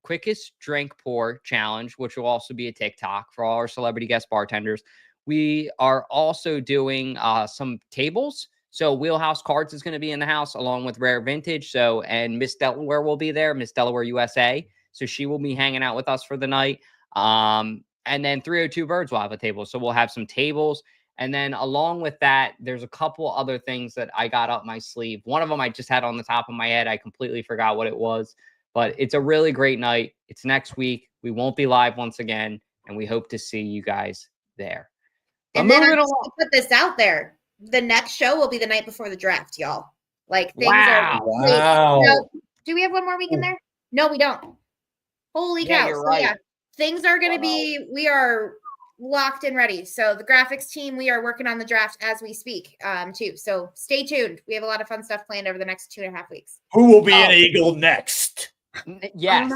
quickest drink pour challenge, which will also be a TikTok for all our celebrity guest bartenders. We are also doing some tables. So Wheelhouse Cards is going to be in the house along with Rare Vintage. So, and Miss Delaware will be there, Miss Delaware USA. So she will be hanging out with us for the night. And then 302 Birds will have a table. So we'll have some tables. And then along with that, there's a couple other things that I got up my sleeve. One of them I just had on the top of my head. I completely forgot what it was, but it's a really great night. It's next week. We won't be live once again, and we hope to see you guys there. And then I'm just going to put this out there. The next show will be the night before the draft, y'all. Like things are. Wow. So, do we have one more week in there? No, we don't. Holy cow. You're right. Yeah, things are going to be, we are locked and ready. So the graphics team, we are working on the draft as we speak too. So stay tuned. We have a lot of fun stuff planned over the next 2.5 weeks. Who will be an Eagle next? Yes.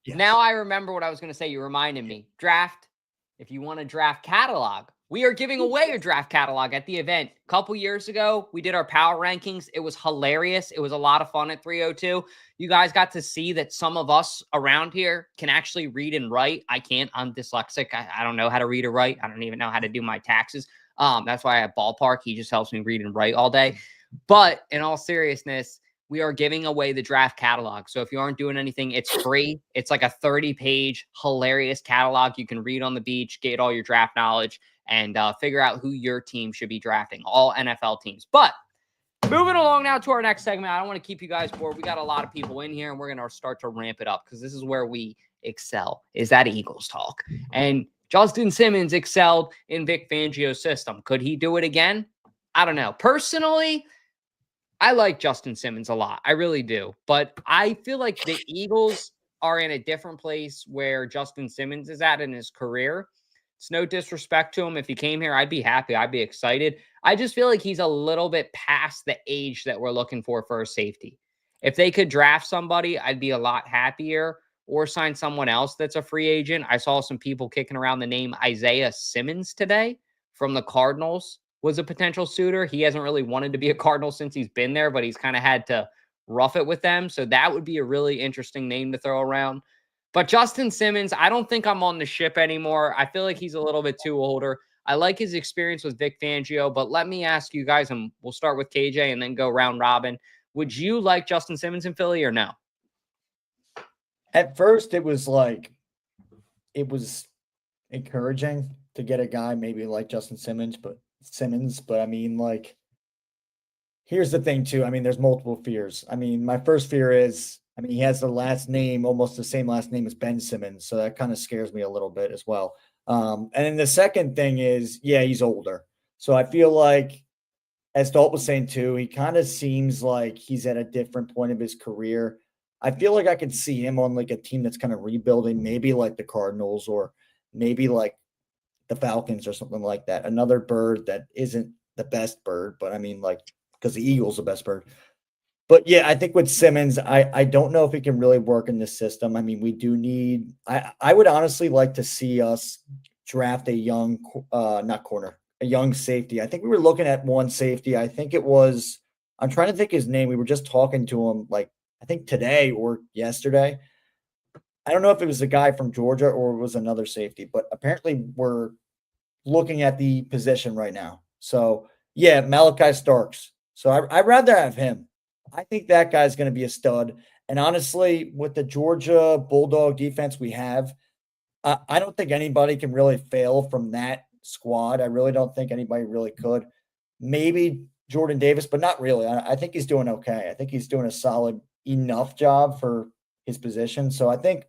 Now I remember what I was going to say. You reminded me. Draft. If you want a draft catalog, we are giving away a draft catalog at the event. A couple years ago, we did our power rankings. It was hilarious. It was a lot of fun at 302. You guys got to see that some of us around here can actually read and write. I can't. I'm dyslexic. I don't know how to read or write. I don't even know how to do my taxes. That's why I have Ballpark. He just helps me read and write all day. But in all seriousness, we are giving away the draft catalog. So if you aren't doing anything, it's free. It's like a 30-page hilarious catalog. You can read on the beach, get all your draft knowledge, and figure out who your team should be drafting, all NFL teams. But moving along now to our next segment, I don't want to keep you guys bored. We got a lot of people in here, and we're going to start to ramp it up because this is where we excel, is that Eagles talk. And Justin Simmons excelled in Vic Fangio's system. Could he do it again? I don't know. Personally, I like Justin Simmons a lot. I really do. But I feel like the Eagles are in a different place where Justin Simmons is at in his career. It's no disrespect to him. If he came here, I'd be happy. I'd be excited. I just feel like he's a little bit past the age that we're looking for a safety. If they could draft somebody, I'd be a lot happier. or sign someone else that's a free agent. I saw some people kicking around the name Isaiah Simmons today from the Cardinals was a potential suitor. He hasn't really wanted to be a Cardinal since he's been there, but he's kind of had to rough it with them. So that would be a really interesting name to throw around. But Justin Simmons, I don't think I'm on the ship anymore. I feel like he's a little bit too older. I like his experience with Vic Fangio, but let me ask you guys, and we'll start with KJ and then go round robin. Would you like Justin Simmons in Philly or no? At first, it was encouraging to get a guy maybe like Justin Simmons, but I mean, like, here's the thing too. I mean, there's multiple fears. I mean, my first fear is, I mean, he has the last name, almost the same last name as Ben Simmons. So that kind of scares me a little bit as well. And then the second thing is, yeah, he's older. So I feel like, as Dalt was saying too, he kind of seems like he's at a different point of his career. I feel like I could see him on like a team that's kind of rebuilding, maybe like the Cardinals or maybe like the Falcons or something like that. Another bird that isn't the best bird, but I mean, like, because the Eagles the best bird. But yeah, I think with Simmons, I don't know if he can really work in this system. I mean, we do need, I would honestly like to see us draft a young, not corner, a young safety. I think we were looking at one safety. I think it was, I'm trying to think his name. We were just talking to him like, I think today or yesterday. I don't know if it was a guy from Georgia or it was another safety, but apparently we're looking at the position right now. So yeah, Malachi Starks. So I'd rather have him. I think that guy's going to be a stud. And honestly, with the Georgia Bulldog defense we have, I don't think anybody can really fail from that squad. I really don't think anybody really could. Maybe Jordan Davis, but not really. I think he's doing okay. I think he's doing a solid enough job for his position. So I think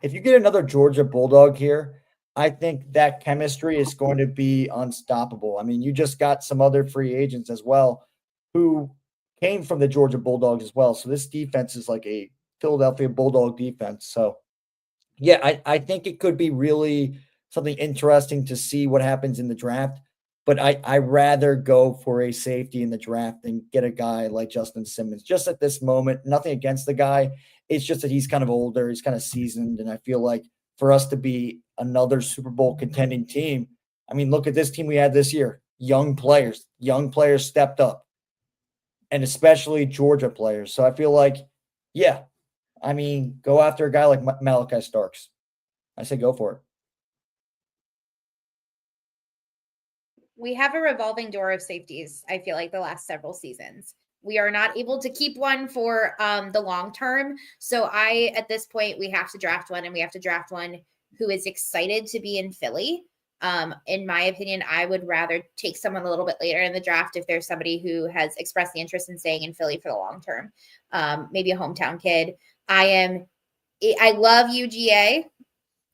if you get another Georgia Bulldog here, I think that chemistry is going to be unstoppable. I mean, you just got some other free agents as well who came from the Georgia Bulldogs as well. So this defense is like a Philadelphia Bulldog defense. So yeah, I think it could be really something interesting to see what happens in the draft. But I rather go for a safety in the draft than get a guy like Justin Simmons. Just at this moment, nothing against the guy. It's just that he's kind of older. He's kind of seasoned. And I feel like for us to be another Super Bowl contending team, I mean, look at this team we had this year. Young players stepped up. And especially Georgia players. So I feel like, yeah, I mean, go after a guy like Malachi Starks. I say go for it. We have a revolving door of safeties, I feel like, the last several seasons. We are not able to keep one for the long term. So at this point, we have to draft one, and we have to draft one who is excited to be in Philly. In my opinion, I would rather take someone a little bit later in the draft if there's somebody who has expressed the interest in staying in Philly for the long term. Maybe a hometown kid. I love UGA.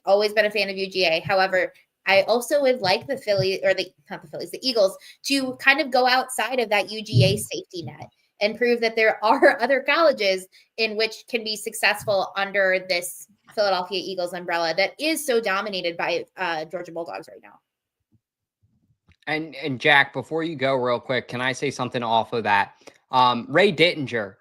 Always been a fan of UGA. However, I also would like the Eagles to kind of go outside of that UGA safety net and prove that there are other colleges in which can be successful under this Philadelphia Eagles umbrella that is so dominated by Georgia Bulldogs right now. And Jack, before you go real quick, can I say something off of that? Ray Dittinger.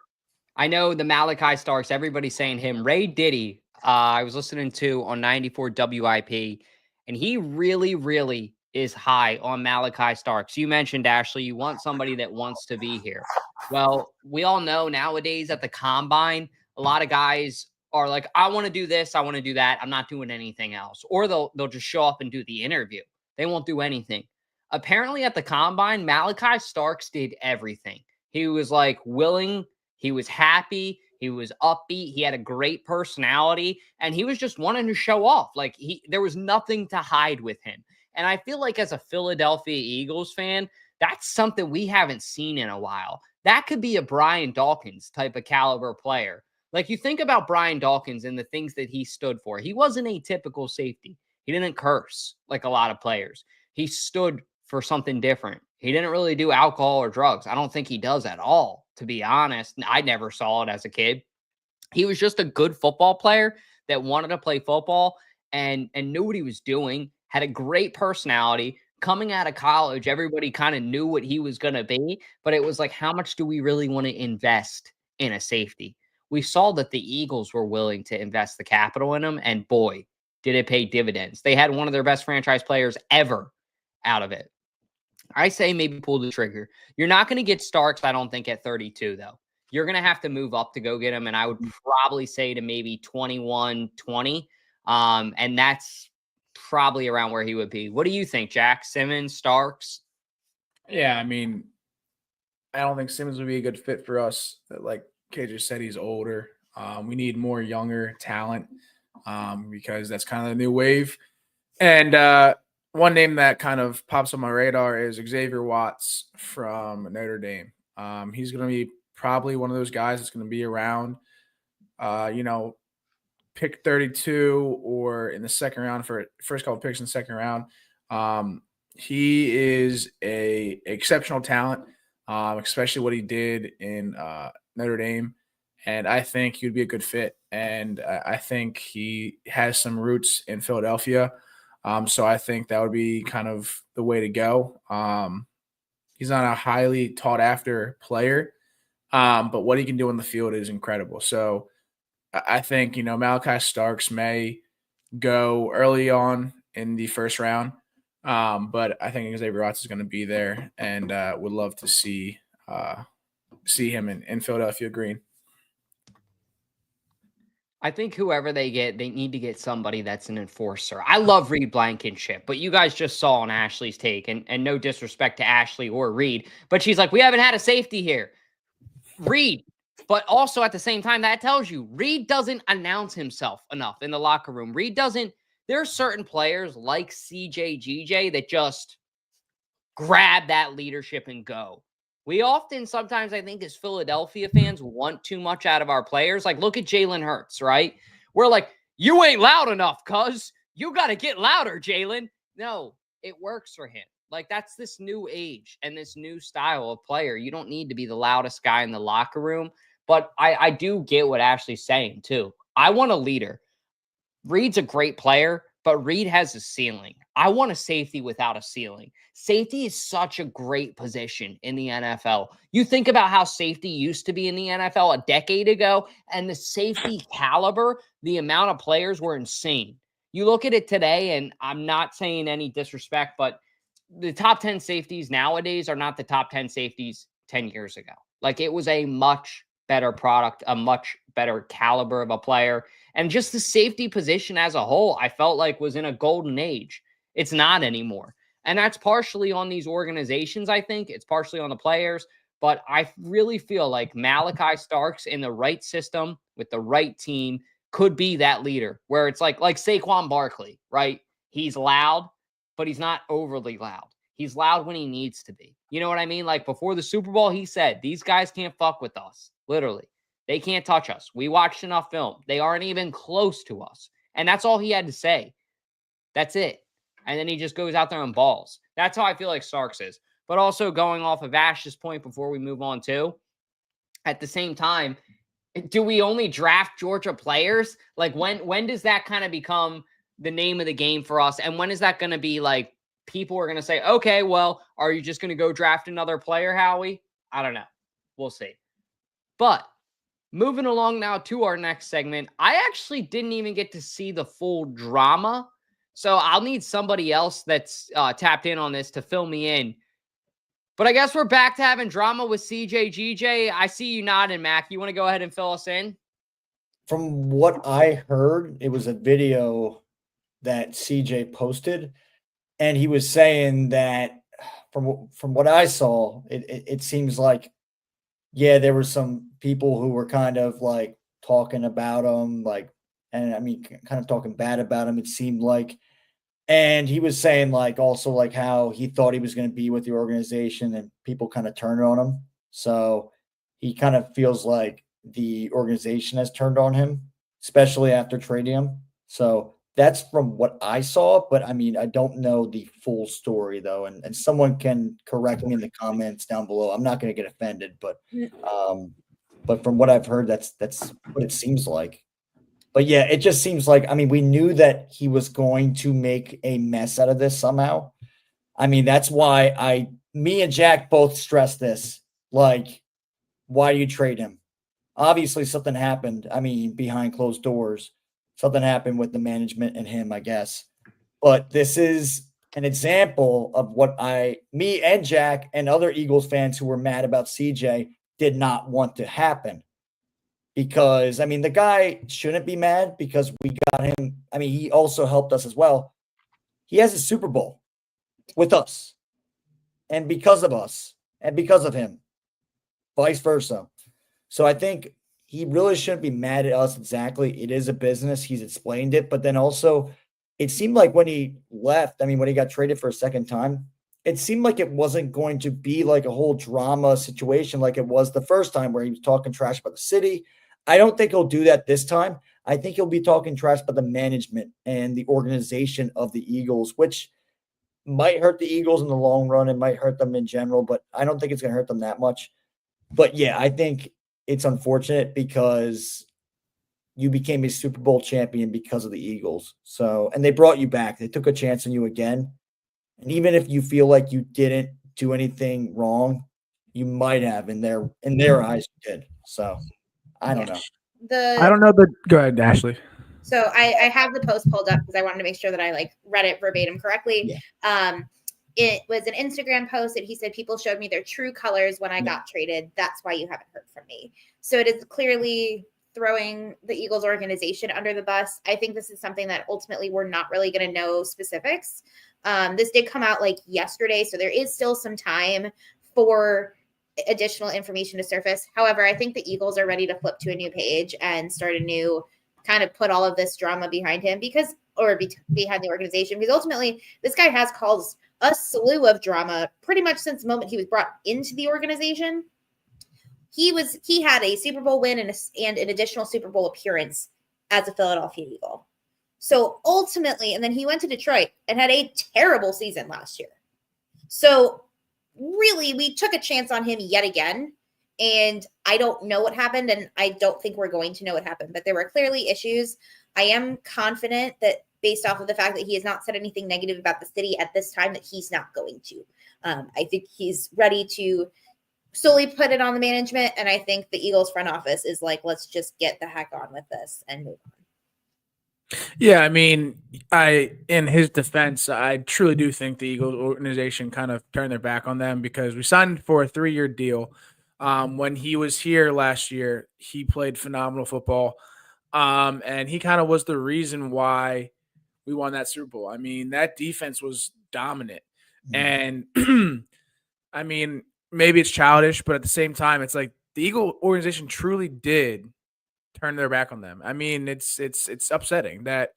I know the Malachi Starks, everybody's saying him. Ray Diddy, I was listening to on 94 WIP, and he really, really is high on Malachi Starks. You mentioned, Ashley, you want somebody that wants to be here. Well, we all know nowadays at the combine, a lot of guys are like, I want to do this, I want to do that. I'm not doing anything else. Or they'll just show up and do the interview. They won't do anything. Apparently at the combine, Malachi Starks did everything. He was like willing, he was happy, he was upbeat, he had a great personality, and he was just wanting to show off. Like there was nothing to hide with him. And I feel like as a Philadelphia Eagles fan, that's something we haven't seen in a while. That could be a Brian Dawkins type of caliber player. Like you think about Brian Dawkins and the things that he stood for. He wasn't a typical safety. He didn't curse like a lot of players. He stood for something different. He didn't really do alcohol or drugs. I don't think he does at all, to be honest. I never saw it as a kid. He was just a good football player that wanted to play football and knew what he was doing, had a great personality. Coming out of college, everybody kind of knew what he was going to be, but it was like, how much do we really want to invest in a safety? we saw that the Eagles were willing to invest the capital in him, and boy, did it pay dividends. They had one of their best franchise players ever out of it. I say maybe pull the trigger. You're not going to get Starks, I don't think, at 32, though. You're going to have to move up to go get him, and I would probably say to maybe 21, 20. And that's probably around where he would be. What do you think, Jack? Simmons, Starks? Yeah, I mean, I don't think Simmons would be a good fit for us. Like KJ said, he's older. We need more younger talent because that's kind of the new wave. And one name that kind of pops on my radar is Xavier Watts from Notre Dame. He's going to be probably one of those guys that's going to be around, pick 32 or in the second round for first couple picks in the second round. He is a exceptional talent, especially what he did in Notre Dame. And I think he'd be a good fit. And I think he has some roots in Philadelphia. So I think that would be kind of the way to go. He's not a highly sought after player, but what he can do on the field is incredible. So I think, Malachi Starks may go early on in the first round, but I think Xavier Watts is going to be there, and would love to see him in Philadelphia green. I think whoever they get, they need to get somebody that's an enforcer. I love Reed Blankenship, but you guys just saw on Ashley's take, and no disrespect to Ashley or Reed, but she's like, we haven't had a safety here. Reed, but also at the same time, that tells you Reed doesn't announce himself enough in the locker room. Reed doesn't. There are certain players like CJGJ that just grab that leadership and go. We often, sometimes I think as Philadelphia fans, want too much out of our players. Like, look at Jalen Hurts, right? We're like, you ain't loud enough, cuz. You got to get louder, Jalen. No, it works for him. Like, that's this new age and this new style of player. You don't need to be the loudest guy in the locker room. But I do get what Ashley's saying, too. I want a leader. Reed's a great player, but Reed has a ceiling. I want a safety without a ceiling. Safety is such a great position in the NFL. You think about how safety used to be in the NFL a decade ago, and the safety caliber, the amount of players were insane. You look at it today, and I'm not saying any disrespect, but the top 10 safeties nowadays are not the top 10 safeties 10 years ago. Like, it was a much better product, a much better caliber of a player. And just the safety position as a whole, I felt like was in a golden age. It's not anymore. And that's partially on these organizations, I think. It's partially on the players. But I really feel like Malachi Starks in the right system with the right team could be that leader where it's like Saquon Barkley, right? He's loud, but he's not overly loud. He's loud when he needs to be. You know what I mean? Like before the Super Bowl, he said, these guys can't fuck with us. Literally. They can't touch us. We watched enough film. They aren't even close to us. And that's all he had to say. That's it. And then he just goes out there and balls. That's how I feel like Starks is. But also going off of Ash's point before we move on too, at the same time, do we only draft Georgia players? Like when does that kind of become the name of the game for us? And when is that going to be like people are going to say, okay, well, are you just going to go draft another player, Howie? I don't know. We'll see. But moving along now to our next segment, I actually didn't even get to see the full drama. So I'll need somebody else that's tapped in on this to fill me in. But I guess we're back to having drama with CJGJ. I see you nodding, Mac. You want to go ahead and fill us in? From what I heard, it was a video that CJ posted, and he was saying that from what I saw, it seems like, yeah, there were some people who were kind of like talking about him, like, and I mean, kind of talking bad about him, it seemed like. And he was saying like also like how he thought he was going to be with the organization and people kind of turned on him. So he kind of feels like the organization has turned on him, especially after trading him. So that's from what I saw. But I mean, I don't know the full story though. And someone can correct me in the comments down below. I'm not going to get offended, but from what I've heard, that's what it seems like. But yeah, it just seems like, I mean, we knew that he was going to make a mess out of this somehow. I mean, that's why me and Jack both stressed this. Like, why do you trade him? Obviously, something happened. I mean, behind closed doors, something happened with the management and him, I guess. But this is an example of what me and Jack and other Eagles fans who were mad about CJ did not want to happen. Because, I mean, the guy shouldn't be mad because we got him. I mean, he also helped us as well. He has a Super Bowl with us and because of us and because of him, vice versa. So I think he really shouldn't be mad at us exactly. It is a business. He's explained it. But then also, it seemed like when he left, I mean, when he got traded for a second time, it seemed like it wasn't going to be like a whole drama situation like it was the first time where he was talking trash about the city. I don't think he'll do that this time. I think he'll be talking trash about the management and the organization of the Eagles, which might hurt the Eagles in the long run. It might hurt them in general, but I don't think it's going to hurt them that much. But yeah, I think it's unfortunate because you became a Super Bowl champion because of the Eagles. So, and they brought you back. They took a chance on you again. And even if you feel like you didn't do anything wrong, you might have in their eyes you did. So, I don't know. I don't know. Go ahead, Ashley. So I have the post pulled up because I wanted to make sure that I read it verbatim correctly. Yeah. It was an Instagram post that he said people showed me their true colors when I got traded. That's why you haven't heard from me. So it is clearly throwing the Eagles organization under the bus. I think this is something that ultimately we're not really going to know specifics. This did come out yesterday, so there is still some time for additional information to surface. However, I think the Eagles are ready to flip to a new page and start a new kind of put all of this drama behind him behind the organization, because ultimately this guy has caused a slew of drama pretty much since the moment he was brought into the organization. He had a Super Bowl win and an additional Super Bowl appearance as a Philadelphia Eagle. So ultimately, and then he went to Detroit and had a terrible season last year. So really, we took a chance on him yet again. And I don't know what happened, and I don't think we're going to know what happened. But there were clearly issues. I am confident that based off of the fact that he has not said anything negative about the city at this time, that he's not going to. I think he's ready to solely put it on the management, and I think the Eagles front office is let's just get the heck on with this and move on. Yeah, I mean, in his defense, I truly do think the Eagles organization kind of turned their back on them because we signed for a 3-year deal. When he was here last year, he played phenomenal football. And he kind of was the reason why we won that Super Bowl. I mean, that defense was dominant. And I mean, maybe it's childish, but at the same time, it's like the Eagle organization truly did turn their back on them. I mean, it's upsetting that,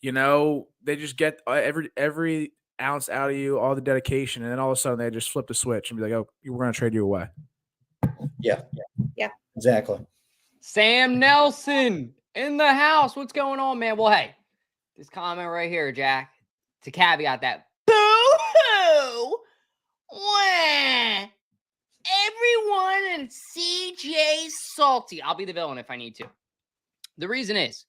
they just get every ounce out of you, all the dedication, and then all of a sudden they just flip the switch and be like, oh, we're going to trade you away. Yeah, exactly. Sam Nelson in the house. What's going on, man? Well, hey, this comment right here, Jack, to caveat that. Boo-hoo! Wah! Everyone and CJ salty. I'll be the villain if I need to. The reason is,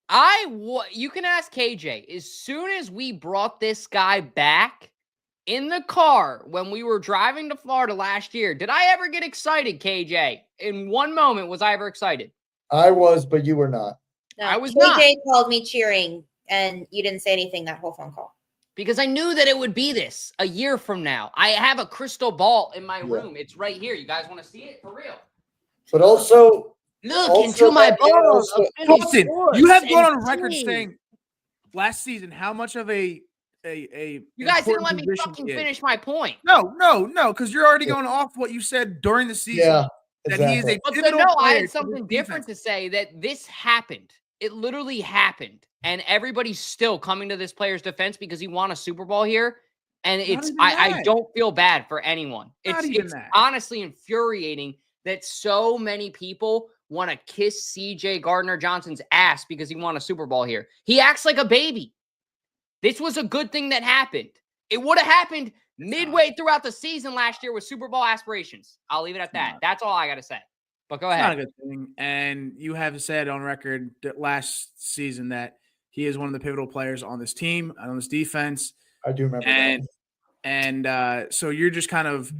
you can ask KJ, as soon as we brought this guy back in the car when we were driving to Florida last year, did I ever get excited, KJ? In one moment, was I ever excited? I was, but you were not. No, I was KJ not. called me cheering, and you didn't say anything that whole phone call. Because I knew that it would be this a year from now. I have a crystal ball in my room. It's right here. You guys want to see it? For real. But also, look into my balls. Austin, you have gone on record saying last season how much of a you guys didn't let me fucking finish my point. No, because you're already going off what you said during the season. Yeah, that exactly. he is a But pivotal no, I player had something to different to say, that this happened. It literally happened. And everybody's still coming to this player's defense because he won a Super Bowl here. And I don't feel bad for anyone. It's honestly infuriating that so many people want to kiss CJ Gardner-Johnson's ass because he won a Super Bowl here. He acts like a baby. This was a good thing that happened. It would have happened midway throughout the season last year with Super Bowl aspirations. I'll leave it at that. That's all I got to say. But go ahead. It's not a good thing. And you have said on record that last season that he is one of the pivotal players on this team and on this defense. I do remember that. And so you're just kind of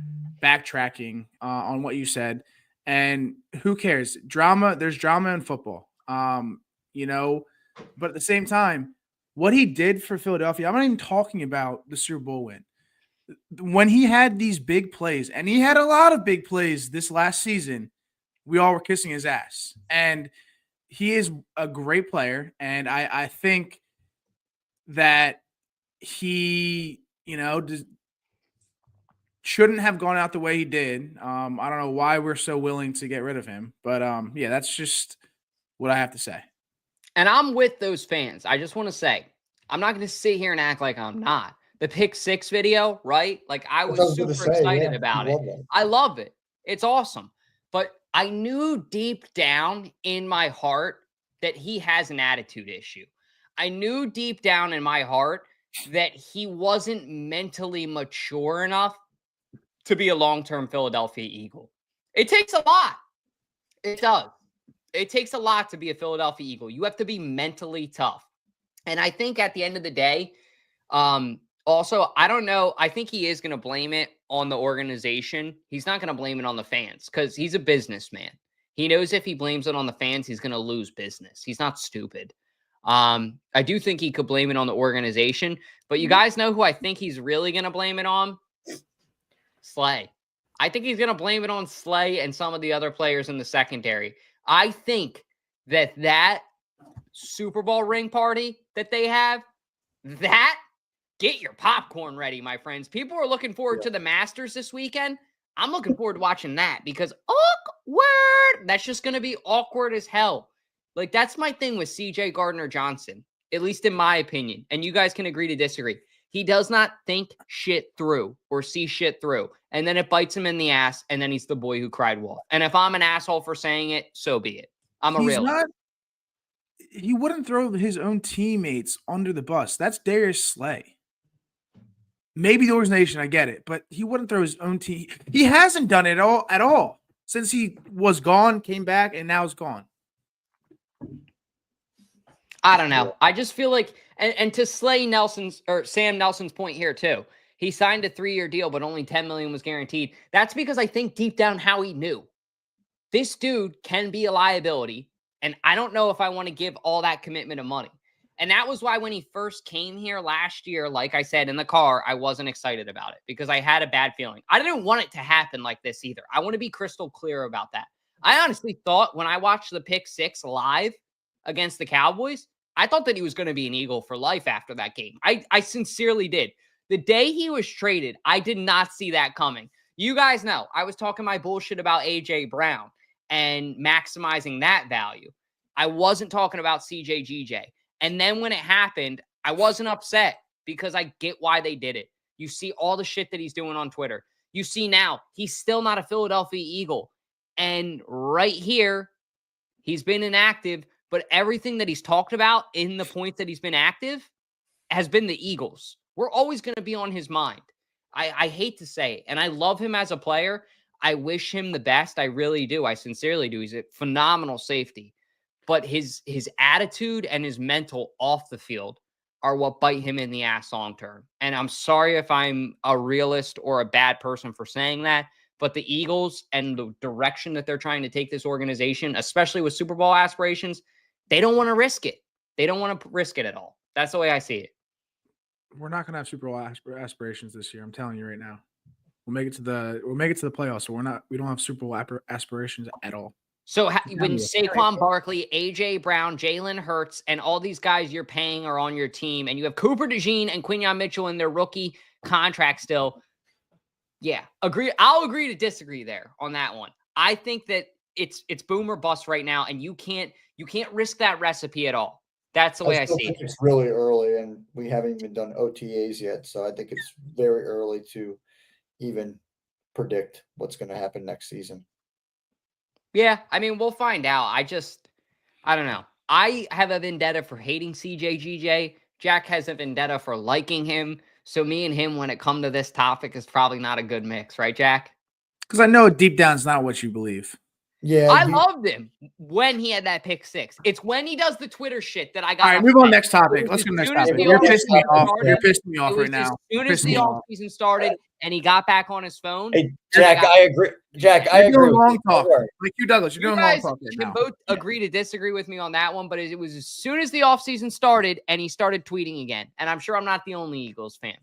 backtracking on what you said. And who cares? Drama, there's drama in football. But at the same time, what he did for Philadelphia, I'm not even talking about the Super Bowl win. When he had these big plays, and he had a lot of big plays this last season, we all were kissing his ass. And he is a great player. And I think that he, shouldn't have gone out the way he did. I don't know why we're so willing to get rid of him. But, that's just what I have to say. And I'm with those fans. I just want to say, I'm not going to sit here and act like I'm not. The pick 6 video, right? Like I was super excited about it. I love it. It's awesome. But I knew deep down in my heart that he has an attitude issue. I knew deep down in my heart that he wasn't mentally mature enough to be a long-term Philadelphia Eagle. It takes a lot. It does. It takes a lot to be a Philadelphia Eagle. You have to be mentally tough. And I think at the end of the day, also, I don't know. I think he is going to blame it on the organization. He's not going to blame it on the fans because he's a businessman. He knows if he blames it on the fans, he's going to lose business. He's not stupid. I do think he could blame it on the organization. But you guys know who I think he's really going to blame it on? Slay. I think he's going to blame it on Slay and some of the other players in the secondary. I think that Super Bowl ring party that they have, get your popcorn ready, my friends. People are looking forward to the Masters this weekend. I'm looking forward to watching that because awkward. That's just going to be awkward as hell. Like, that's my thing with CJ Gardner-Johnson, at least in my opinion. And you guys can agree to disagree. He does not think shit through or see shit through. And then it bites him in the ass, and then he's the boy who cried wolf. And if I'm an asshole for saying it, so be it. I'm a realist. He wouldn't throw his own teammates under the bus. That's Darius Slay. Maybe the organization, I get it, but he wouldn't throw his own team. He hasn't done it at all since he was gone, came back, and now is gone. I don't know. I just feel like, and to Sam Nelson's point here too, he signed a 3-year deal, but only $10 million was guaranteed. That's because I think deep down how he knew this dude can be a liability, and I don't know if I want to give all that commitment of money. And that was why when he first came here last year, like I said in the car, I wasn't excited about it because I had a bad feeling. I didn't want it to happen like this either. I want to be crystal clear about that. I honestly thought when I watched the pick 6 live against the Cowboys, I thought that he was going to be an Eagle for life after that game. I sincerely did. The day he was traded, I did not see that coming. You guys know, I was talking my bullshit about A.J. Brown and maximizing that value. I wasn't talking about CJGJ. And then when it happened, I wasn't upset because I get why they did it. You see all the shit that he's doing on Twitter. You see now, he's still not a Philadelphia Eagle. And right here, he's been inactive, but everything that he's talked about in the points that he's been active has been the Eagles. We're always going to be on his mind. I hate to say it, and I love him as a player. I wish him the best. I really do. I sincerely do. He's a phenomenal safety. But his attitude and his mental off the field are what bite him in the ass long term. And I'm sorry if I'm a realist or a bad person for saying that, but the Eagles and the direction that they're trying to take this organization, especially with Super Bowl aspirations, they don't want to risk it. They don't want to risk it at all. That's the way I see it. We're not going to have Super Bowl aspirations this year. I'm telling you right now. We'll make it to the playoffs. So we don't have Super Bowl aspirations at all. So when Saquon Barkley, A.J. Brown, Jalen Hurts, and all these guys you're paying are on your team, and you have Cooper DeJean and Quinyon Mitchell in their rookie contract still, yeah, agree. I'll agree to disagree there on that one. I think that it's boom or bust right now, and you can't risk that recipe at all. That's the way I see it. It's really early, and we haven't even done OTAs yet, so I think it's very early to even predict what's going to happen next season. Yeah, I mean, we'll find out. I don't know. I have a vendetta for hating CJGJ. Jack has a vendetta for liking him. So me and him, when it comes to this topic, is probably not a good mix, right, Jack? Because I know deep down it's not what you believe. Yeah, I loved him when he had that pick 6. It's when he does the Twitter shit that I got. All right, move on upset. next topic. It Let's was go as next soon as topic. the You're pissing me offseason off. started- You're pissing me It off was right now. as soon as Pissing the me off. offseason started and he got back on his phone. Hey, Jack, got- I agree. Jack, I You're agree. doing with long you. talk. Don't worry. Like you, Douglas, you're You doing long guys talk right can now. both agree to disagree with me on that one, but it was as soon as the offseason started and he started tweeting again. And I'm sure I'm not the only Eagles fan.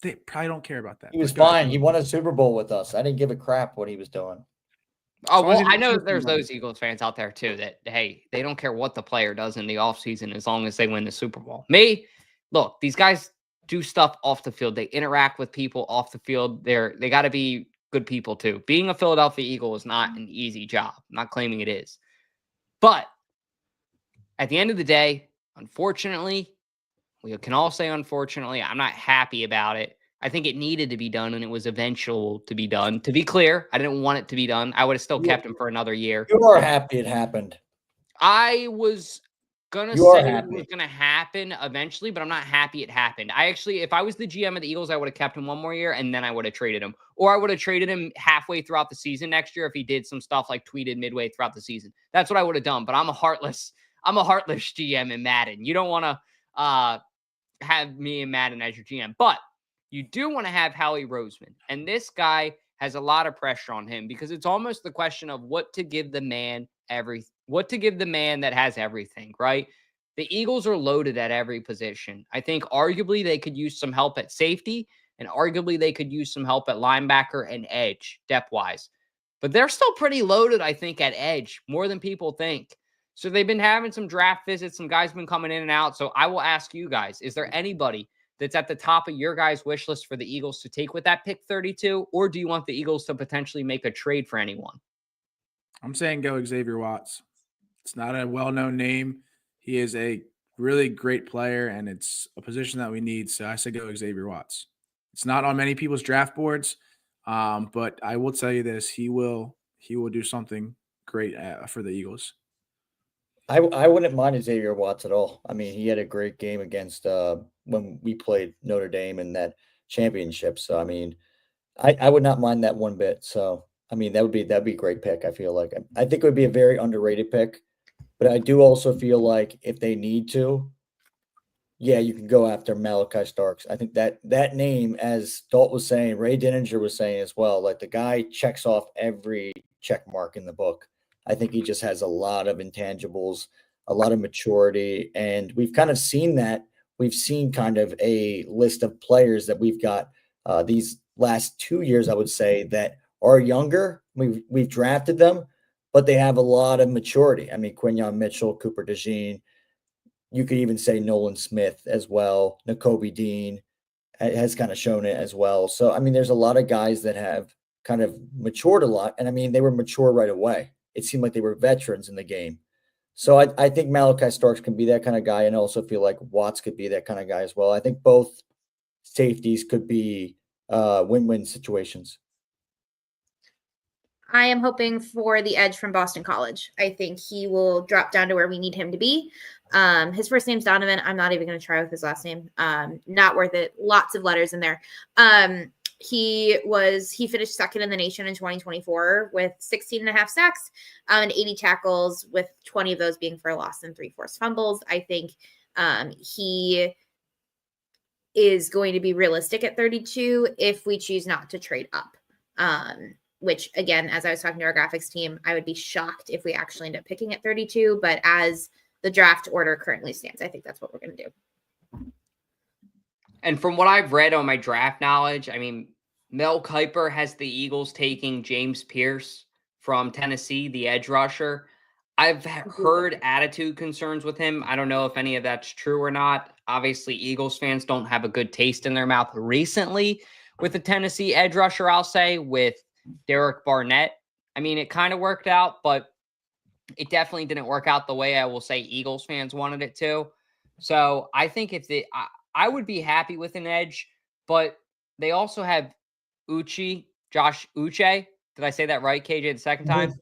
They probably don't care about that. He was but go ahead. fine. He won a Super Bowl with us. I didn't give a crap what he was doing. Oh, As long as well, he I know doesn't there's win. those Eagles fans out there too that, hey, they don't care what the player does in the offseason as long as they win the Super Bowl. Me, look, these guys do stuff off the field. They interact with people off the field. They got to be good people too. Being a Philadelphia Eagle is not an easy job. I'm not claiming it is. But at the end of the day, unfortunately, we can all say unfortunately, I'm not happy about it. I think it needed to be done, and it was eventual to be done. To be clear, I didn't want it to be done. I would have still kept him for another year. You are happy it happened. I was going to You are say it happy. was going to happen eventually, but I'm not happy it happened. I actually, if I was the GM of the Eagles, I would have kept him one more year, and then I would have traded him. Or I would have traded him halfway throughout the season next year if he did some stuff like tweeted midway throughout the season. That's what I would have done, but I'm a heartless GM in Madden. You don't want to have me and Madden as your GM, but you do want to have Howie Roseman. And this guy has a lot of pressure on him because it's almost the question of what to give the man that has everything, right? The Eagles are loaded at every position. I think arguably they could use some help at safety, and arguably they could use some help at linebacker and edge depth-wise. But they're still pretty loaded, I think, at edge, more than people think. So they've been having some draft visits. Some guys been coming in and out. So I will ask you guys, is there anybody that's at the top of your guys' wish list for the Eagles to take with that pick 32? Or do you want the Eagles to potentially make a trade for anyone? I'm saying go Xavier Watts. It's not a well-known name. He is a really great player, and it's a position that we need. So I say go Xavier Watts. It's not on many people's draft boards, but I will tell you this: he will do something great for the Eagles. I wouldn't mind Xavier Watts at all. I mean, he had a great game against when we played Notre Dame in that championship. So I mean, I would not mind that one bit. So I mean, that'd be a great pick. I feel like I think it would be a very underrated pick, but I do also feel like if they need to, yeah, you can go after Malachi Starks. I think that name, as Dalt was saying, Ray Dininger was saying as well, like the guy checks off every check mark in the book. I think he just has a lot of intangibles, a lot of maturity, and we've kind of seen that. We've seen kind of a list of players that we've got these last 2 years, I would say, that are younger. We've drafted them, but they have a lot of maturity. I mean, Quinyon Mitchell, Cooper DeJean. You could even say Nolan Smith as well. Nakobe Dean has kind of shown it as well. So, I mean, there's a lot of guys that have kind of matured a lot. And I mean, they were mature right away. It seemed like they were veterans in the game. So I think Malachi Starks can be that kind of guy, and also feel like Watts could be that kind of guy as well. I think both safeties could be win-win situations. I am hoping for the edge from Boston College. I think he will drop down to where we need him to be. His first name's Donovan. I'm not even going to try with his last name. Not worth it. Lots of letters in there. He finished second in the nation in 2024 with 16 and a half sacks and 80 tackles, with 20 of those being for a loss and 3 forced fumbles. I think he is going to be realistic at 32 if we choose not to trade up. Which, again, as I was talking to our graphics team, I would be shocked if we actually end up picking at 32. But as the draft order currently stands, I think that's what we're going to do. And from what I've read on my draft knowledge, I mean, Mel Kiper has the Eagles taking James Pierce from Tennessee, the edge rusher. I've heard attitude concerns with him. I don't know if any of that's true or not. Obviously, Eagles fans don't have a good taste in their mouth recently with the Tennessee edge rusher, I'll say, with Derek Barnett. I mean, it kind of worked out, but it definitely didn't work out the way I will say Eagles fans wanted it to. So I think I would be happy with an edge, but they also have Josh Uche. Did I say that right, KJ, the second time?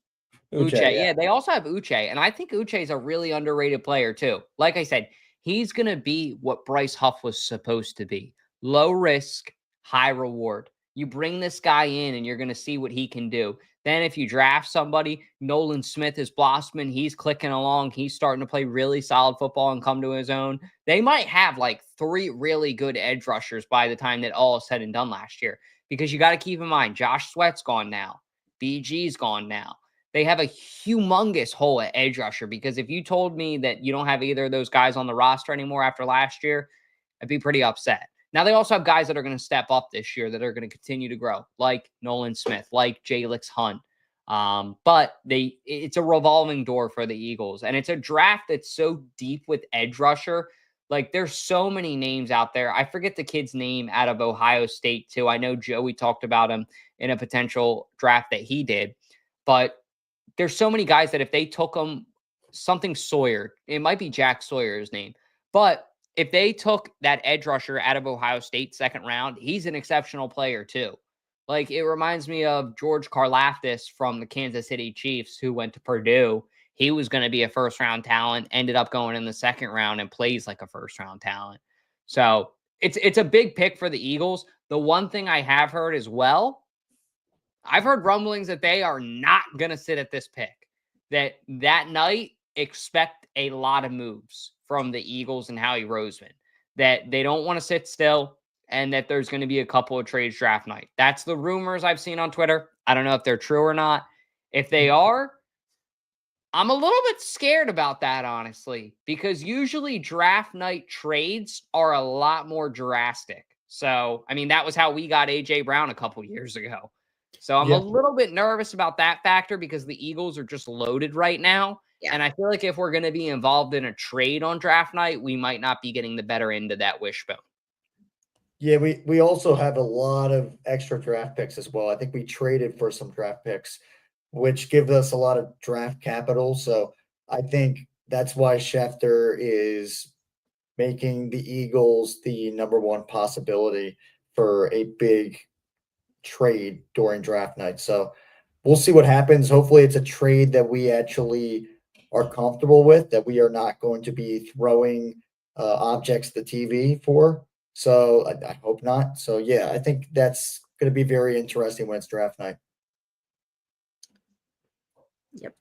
Uche. Yeah, they also have Uche, and I think Uche is a really underrated player too. Like I said, he's going to be what Bryce Huff was supposed to be. Low risk, high reward. You bring this guy in and you're going to see what he can do. Then if you draft somebody, Nolan Smith is blossoming. He's clicking along. He's starting to play really solid football and come to his own. They might have like 3 really good edge rushers by the time that all is said and done last year. Because you got to keep in mind, Josh Sweat's gone now. BG's gone now. They have a humongous hole at edge rusher, because if you told me that you don't have either of those guys on the roster anymore after last year, I'd be pretty upset. Now, they also have guys that are going to step up this year that are going to continue to grow, like Nolan Smith, like Jalix Hunt. But it's a revolving door for the Eagles, and it's a draft that's so deep with edge rusher. Like, there's so many names out there. I forget the kid's name out of Ohio State, too. I know Joey talked about him in a potential draft that he did, but there's so many guys that if they took him, something Sawyer, it might be Jack Sawyer's name, but if they took that edge rusher out of Ohio State 2nd round, he's an exceptional player too. Like, it reminds me of George Karlaftis from the Kansas City Chiefs, who went to Purdue. He was going to be a 1st-round talent, ended up going in the 2nd round and plays like a 1st-round talent. So it's a big pick for the Eagles. The one thing I have heard as well, I've heard rumblings that they are not going to sit at this pick. That night, expect a lot of moves from the Eagles and Howie Roseman. That they don't want to sit still, and that there's going to be a couple of trades draft night. That's the rumors I've seen on Twitter. I don't know if they're true or not. If they are, I'm a little bit scared about that, honestly, because usually draft night trades are a lot more drastic. So, I mean, that was how we got A.J. Brown a couple years ago. So I'm a little bit nervous about that factor, because the Eagles are just loaded right now. Yeah. And I feel like if we're going to be involved in a trade on draft night, we might not be getting the better end of that wishbone. Yeah, we also have a lot of extra draft picks as well. I think we traded for some draft picks, which gives us a lot of draft capital. So I think that's why Schefter is making the Eagles the number 1 possibility for a big trade during draft night. So we'll see what happens. Hopefully it's a trade that we actually are comfortable with, that we are not going to be throwing objects to the TV for. So I hope not. So yeah, I think that's going to be very interesting when it's draft night. Yep.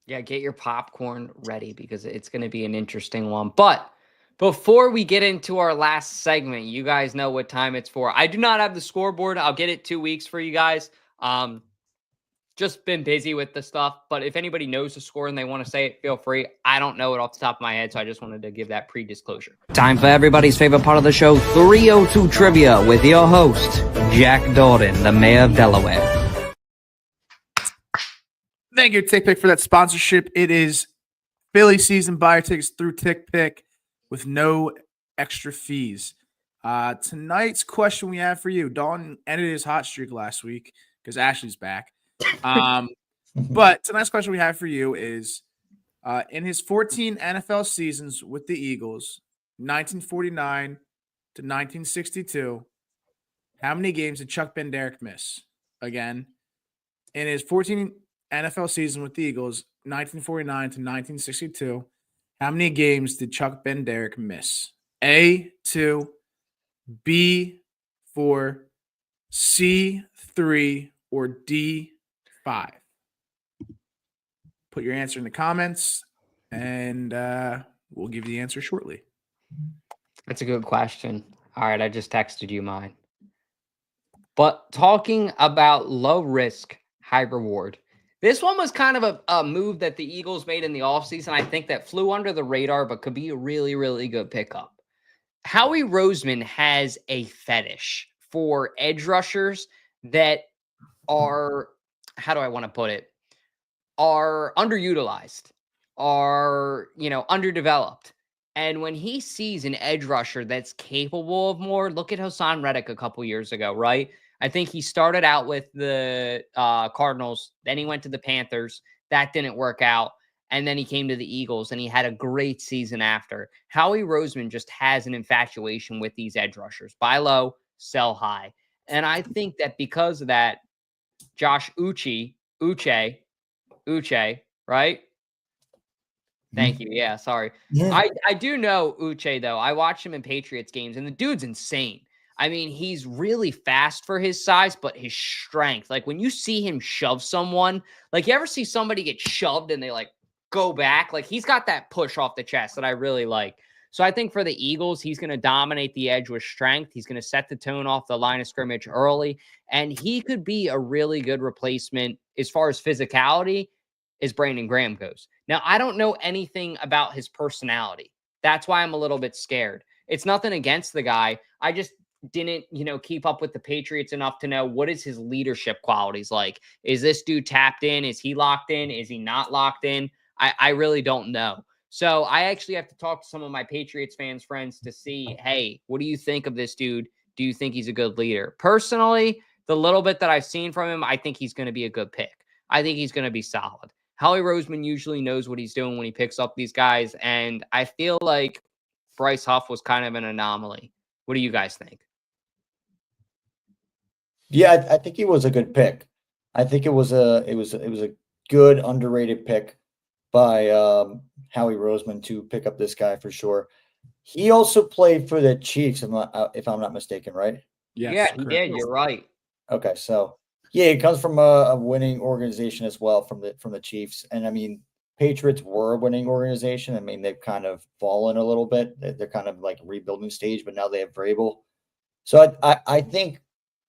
Yeah, get your popcorn ready, because it's going to be an interesting one. But before we get into our last segment, you guys know what time it's for. I do not have the scoreboard. I'll get it 2 weeks for you guys. Just been busy with the stuff. But if anybody knows the score and they want to say it, feel free. I don't know it off the top of my head, so I just wanted to give that pre-disclosure. Time for everybody's favorite part of the show, 302 Trivia, with your host, Jack Dalton, the mayor of Delaware. Thank you, TickPick, for that sponsorship. It is Philly season. Buy your tickets through TickPick with no extra fees. Tonight's question we have for you, Dalton ended his hot streak last week because Ashley's back. But tonight's question we have for you is, in his 14 NFL seasons with the Eagles, 1949 to 1962, how many games did Chuck Benderek miss? Again, in his 14 NFL season with the Eagles, 1949 to 1962, how many games did Chuck Benderek miss? A, 2, B, 4, C, 3, or D, 5? Put your answer in the comments, and we'll give you the answer shortly. That's a good question. All right, I just texted you mine. But talking about low risk, high reward. This one was kind of a move that the Eagles made in the offseason. I think that flew under the radar, but could be a really, really good pickup. Howie Roseman has a fetish for edge rushers that are, how do I want to put it, are underutilized, are, underdeveloped. And when he sees an edge rusher that's capable of more, look at Hassan Reddick a couple years ago, right? I think he started out with the Cardinals, then he went to the Panthers. That didn't work out. And then he came to the Eagles, and he had a great season after. Howie Roseman just has an infatuation with these edge rushers. Buy low, sell high. And I think that because of that, Uche, right? Thank you. Yeah, sorry. Yeah. I do know Uche, though. I watched him in Patriots games, and the dude's insane. I mean, he's really fast for his size, but his strength, like when you see him shove someone, like you ever see somebody get shoved and they like go back, like he's got that push off the chest that I really like. So I think for the Eagles, he's going to dominate the edge with strength. He's going to set the tone off the line of scrimmage early, and he could be a really good replacement as far as physicality as Brandon Graham goes. Now, I don't know anything about his personality. That's why I'm a little bit scared. It's nothing against the guy. I just didn't, keep up with the Patriots enough to know what is his leadership qualities like. Is this dude tapped in? Is he locked in? Is he not locked in? I really don't know. So I actually have to talk to some of my Patriots fans friends to see, hey, what do you think of this dude? Do you think he's a good leader? Personally, the little bit that I've seen from him, I think he's going to be a good pick. I think he's going to be solid. Howie Roseman usually knows what he's doing when he picks up these guys, and I feel like Bryce Huff was kind of an anomaly. What do you guys think? Yeah, I think he was a good pick. I think it was a good underrated pick by Howie Roseman to pick up this guy for sure. He also played for the Chiefs, if I'm not mistaken, right? Yes, yeah, he did. You're right. Okay, so yeah, it comes from a winning organization as well from the Chiefs, and I mean, Patriots were a winning organization. I mean, they've kind of fallen a little bit. They're kind of like rebuilding stage, but now they have Vrabel. So I think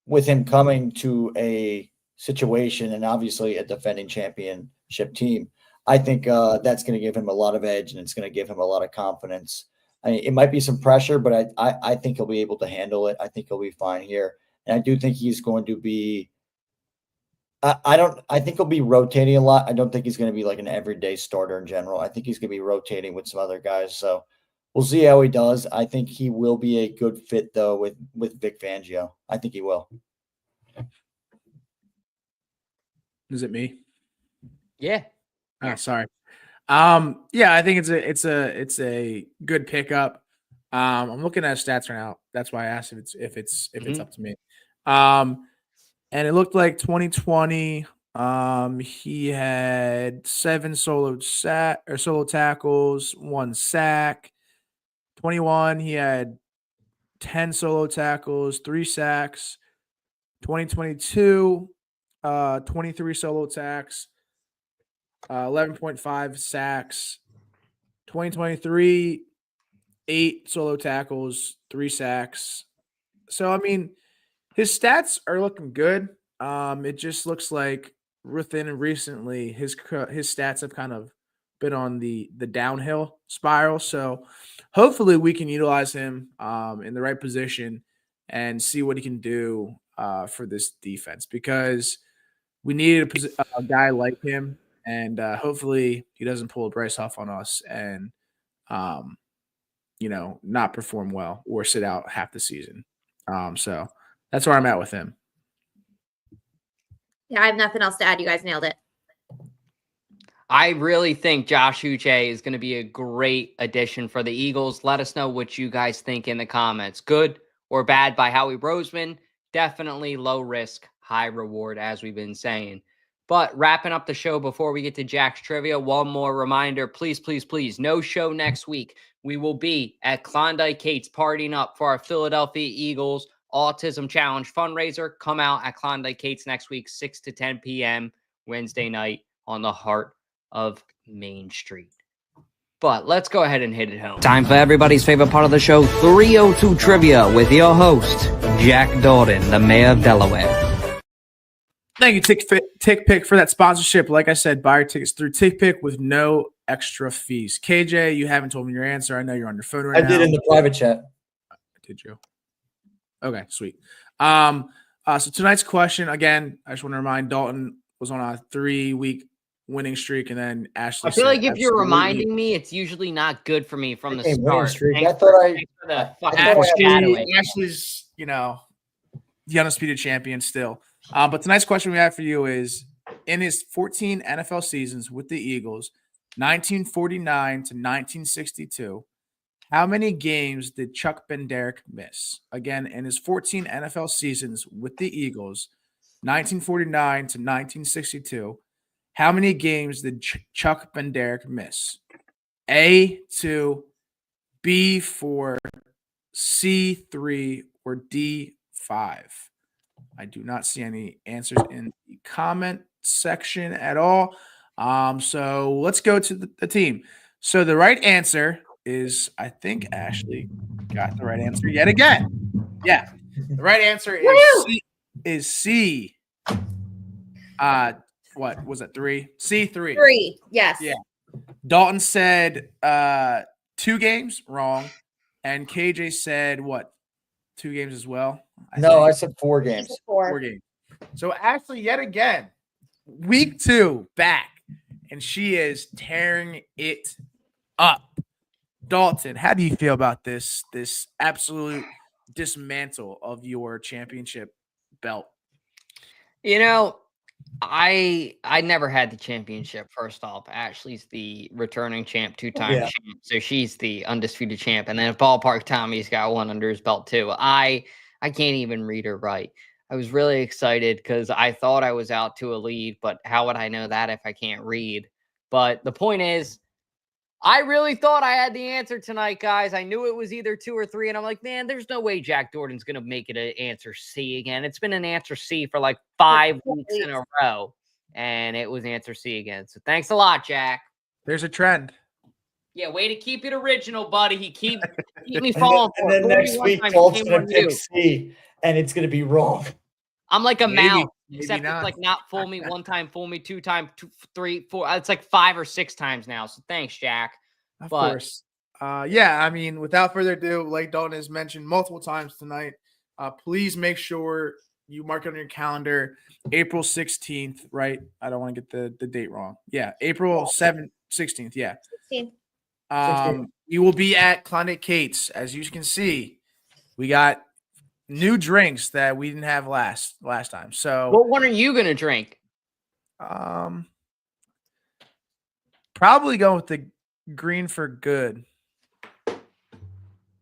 with him coming to a situation and obviously a defending championship team, I think that's going to give him a lot of edge, and it's going to give him a lot of confidence. I mean, it might be some pressure, but I think he'll be able to handle it. I think he'll be fine here. And I do think he's going to be I think he'll be rotating a lot. I don't think he's going to be like an everyday starter in general. I think he's going to be rotating with some other guys. So we'll see how he does. I think he will be a good fit though with Vic Fangio. I think he will. Is it me? Yeah. Oh, sorry. Yeah, I think it's a good pickup. I'm looking at his stats right now. That's why I asked if it's up to me. And it looked like 2020. He had 7 solo tackles, 1 sack. 21, he had 10 solo tackles, 3 sacks. 2022, 23 solo tacks, 11.5 sacks. 2023, 8 solo tackles, 3 sacks. So, I mean, his stats are looking good. It just looks like within recently, his stats have kind of been on the downhill spiral. So hopefully we can utilize him in the right position and see what he can do for this defense, because we needed a guy like him, and hopefully he doesn't pull a Bryce Huff on us and not perform well or sit out half the season. So that's where I'm at with him. Yeah, I have nothing else to add. You guys nailed it. I really think Josh Uche is going to be a great addition for the Eagles. Let us know what you guys think in the comments. Good or bad by Howie Roseman. Definitely low risk, high reward, as we've been saying. But wrapping up the show before we get to Jack's Trivia, one more reminder, please, please, please, no show next week. We will be at Klondike Kate's partying up for our Philadelphia Eagles Autism Challenge fundraiser. Come out at Klondike Kate's next week, 6 to 10 p.m. Wednesday night on the heart of Main Street. But let's go ahead and hit it home. Time for everybody's favorite part of the show, 302 Trivia, with your host, Jack Dorden, the mayor of Delaware. Thank you, TickPick, for that sponsorship. Like I said, buy your tickets through TickPick with no extra fees. KJ, you haven't told me your answer. I know you're on your phone right now. I did in the private chat. Did you? Okay, sweet. So tonight's question, again, I just want to remind Dalton was on a 3-week winning streak, and then Ashley. I feel like if you're reminding me, it's usually not good for me from the start. Ashley's, the undisputed champion still. But tonight's question we have for you is: in his 14 NFL seasons with the Eagles, 1949 to 1962, how many games did Chuck Benderek miss? Again, in his 14 NFL seasons with the Eagles, 1949 to 1962, how many games did Chuck Benderek miss? A, 2, B, 4, C, 3, or D5? I do not see any answers in the comment section at all. So let's go to the team. So the right answer is, I think Ashley got the right answer yet again. Yeah, the right answer is C. What was it? 3? C3. 3. Yes. Yeah. Dalton said 2 games, wrong. And KJ said what? 2 games as well? I said 4 games. 4 games. So Ashley, yet again, week 2 back, and she is tearing it up. Dalton, how do you feel about this absolute dismantle of your championship belt? You know, I never had the championship. First off, Ashley's the returning champ, 2-time champ, so she's the undisputed champ. And then if Ballpark Tommy's got one under his belt too. I can't even read or write. I was really excited because I thought I was out to a lead, but how would I know that if I can't read? But the point is, I really thought I had the answer tonight, guys. I knew it was either 2 or 3, and I'm like, man, there's no way Jack Dorden's going to make it an answer C again. It's been an answer C for like 5 weeks in a row, and it was answer C again. So thanks a lot, Jack. There's a trend. Yeah, way to keep it original, buddy. He keep me falling for it. And then next week, Paul's going to pick C, and it's going to be wrong. I'm like a mouse, except not. it's like not fool me 1 time, fool me 2 times, 2, 3, 4. It's like 5 or 6 times now. So thanks, Jack. Of course. Yeah, I mean, without further ado, like Dalton has mentioned multiple times tonight, please make sure you mark it on your calendar, April 16th, right? I don't want to get the date wrong. Yeah, April 16th, yeah. 16th. We will be at Klondike Kate's. As you can see, we got new drinks that we didn't have last time. So what one are you going to drink? Probably going with the Green for Good.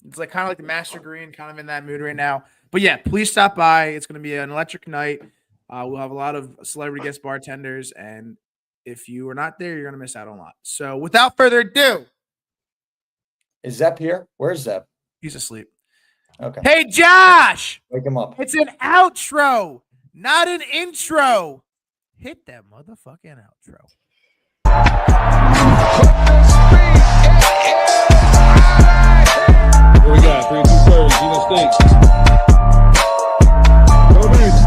It's like kind of like the Master Green, kind of in that mood right now. But yeah, please stop by. It's going to be an electric night. We'll have a lot of celebrity guest bartenders, and if you are not there, you're going to miss out on a lot. So without further ado, is Zepp here? Where's Zepp? He's asleep. Okay. Hey, Josh! Wake him up. It's an outro, not an intro. Hit that motherfucking outro. What we got? 302BIRDS, United States. Go Birds.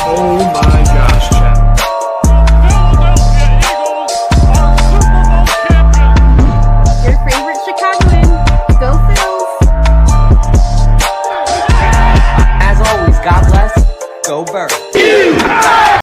Oh my gosh, chat. Your favorite Chicagoan. Go Phils. As always, God bless. Go Birds.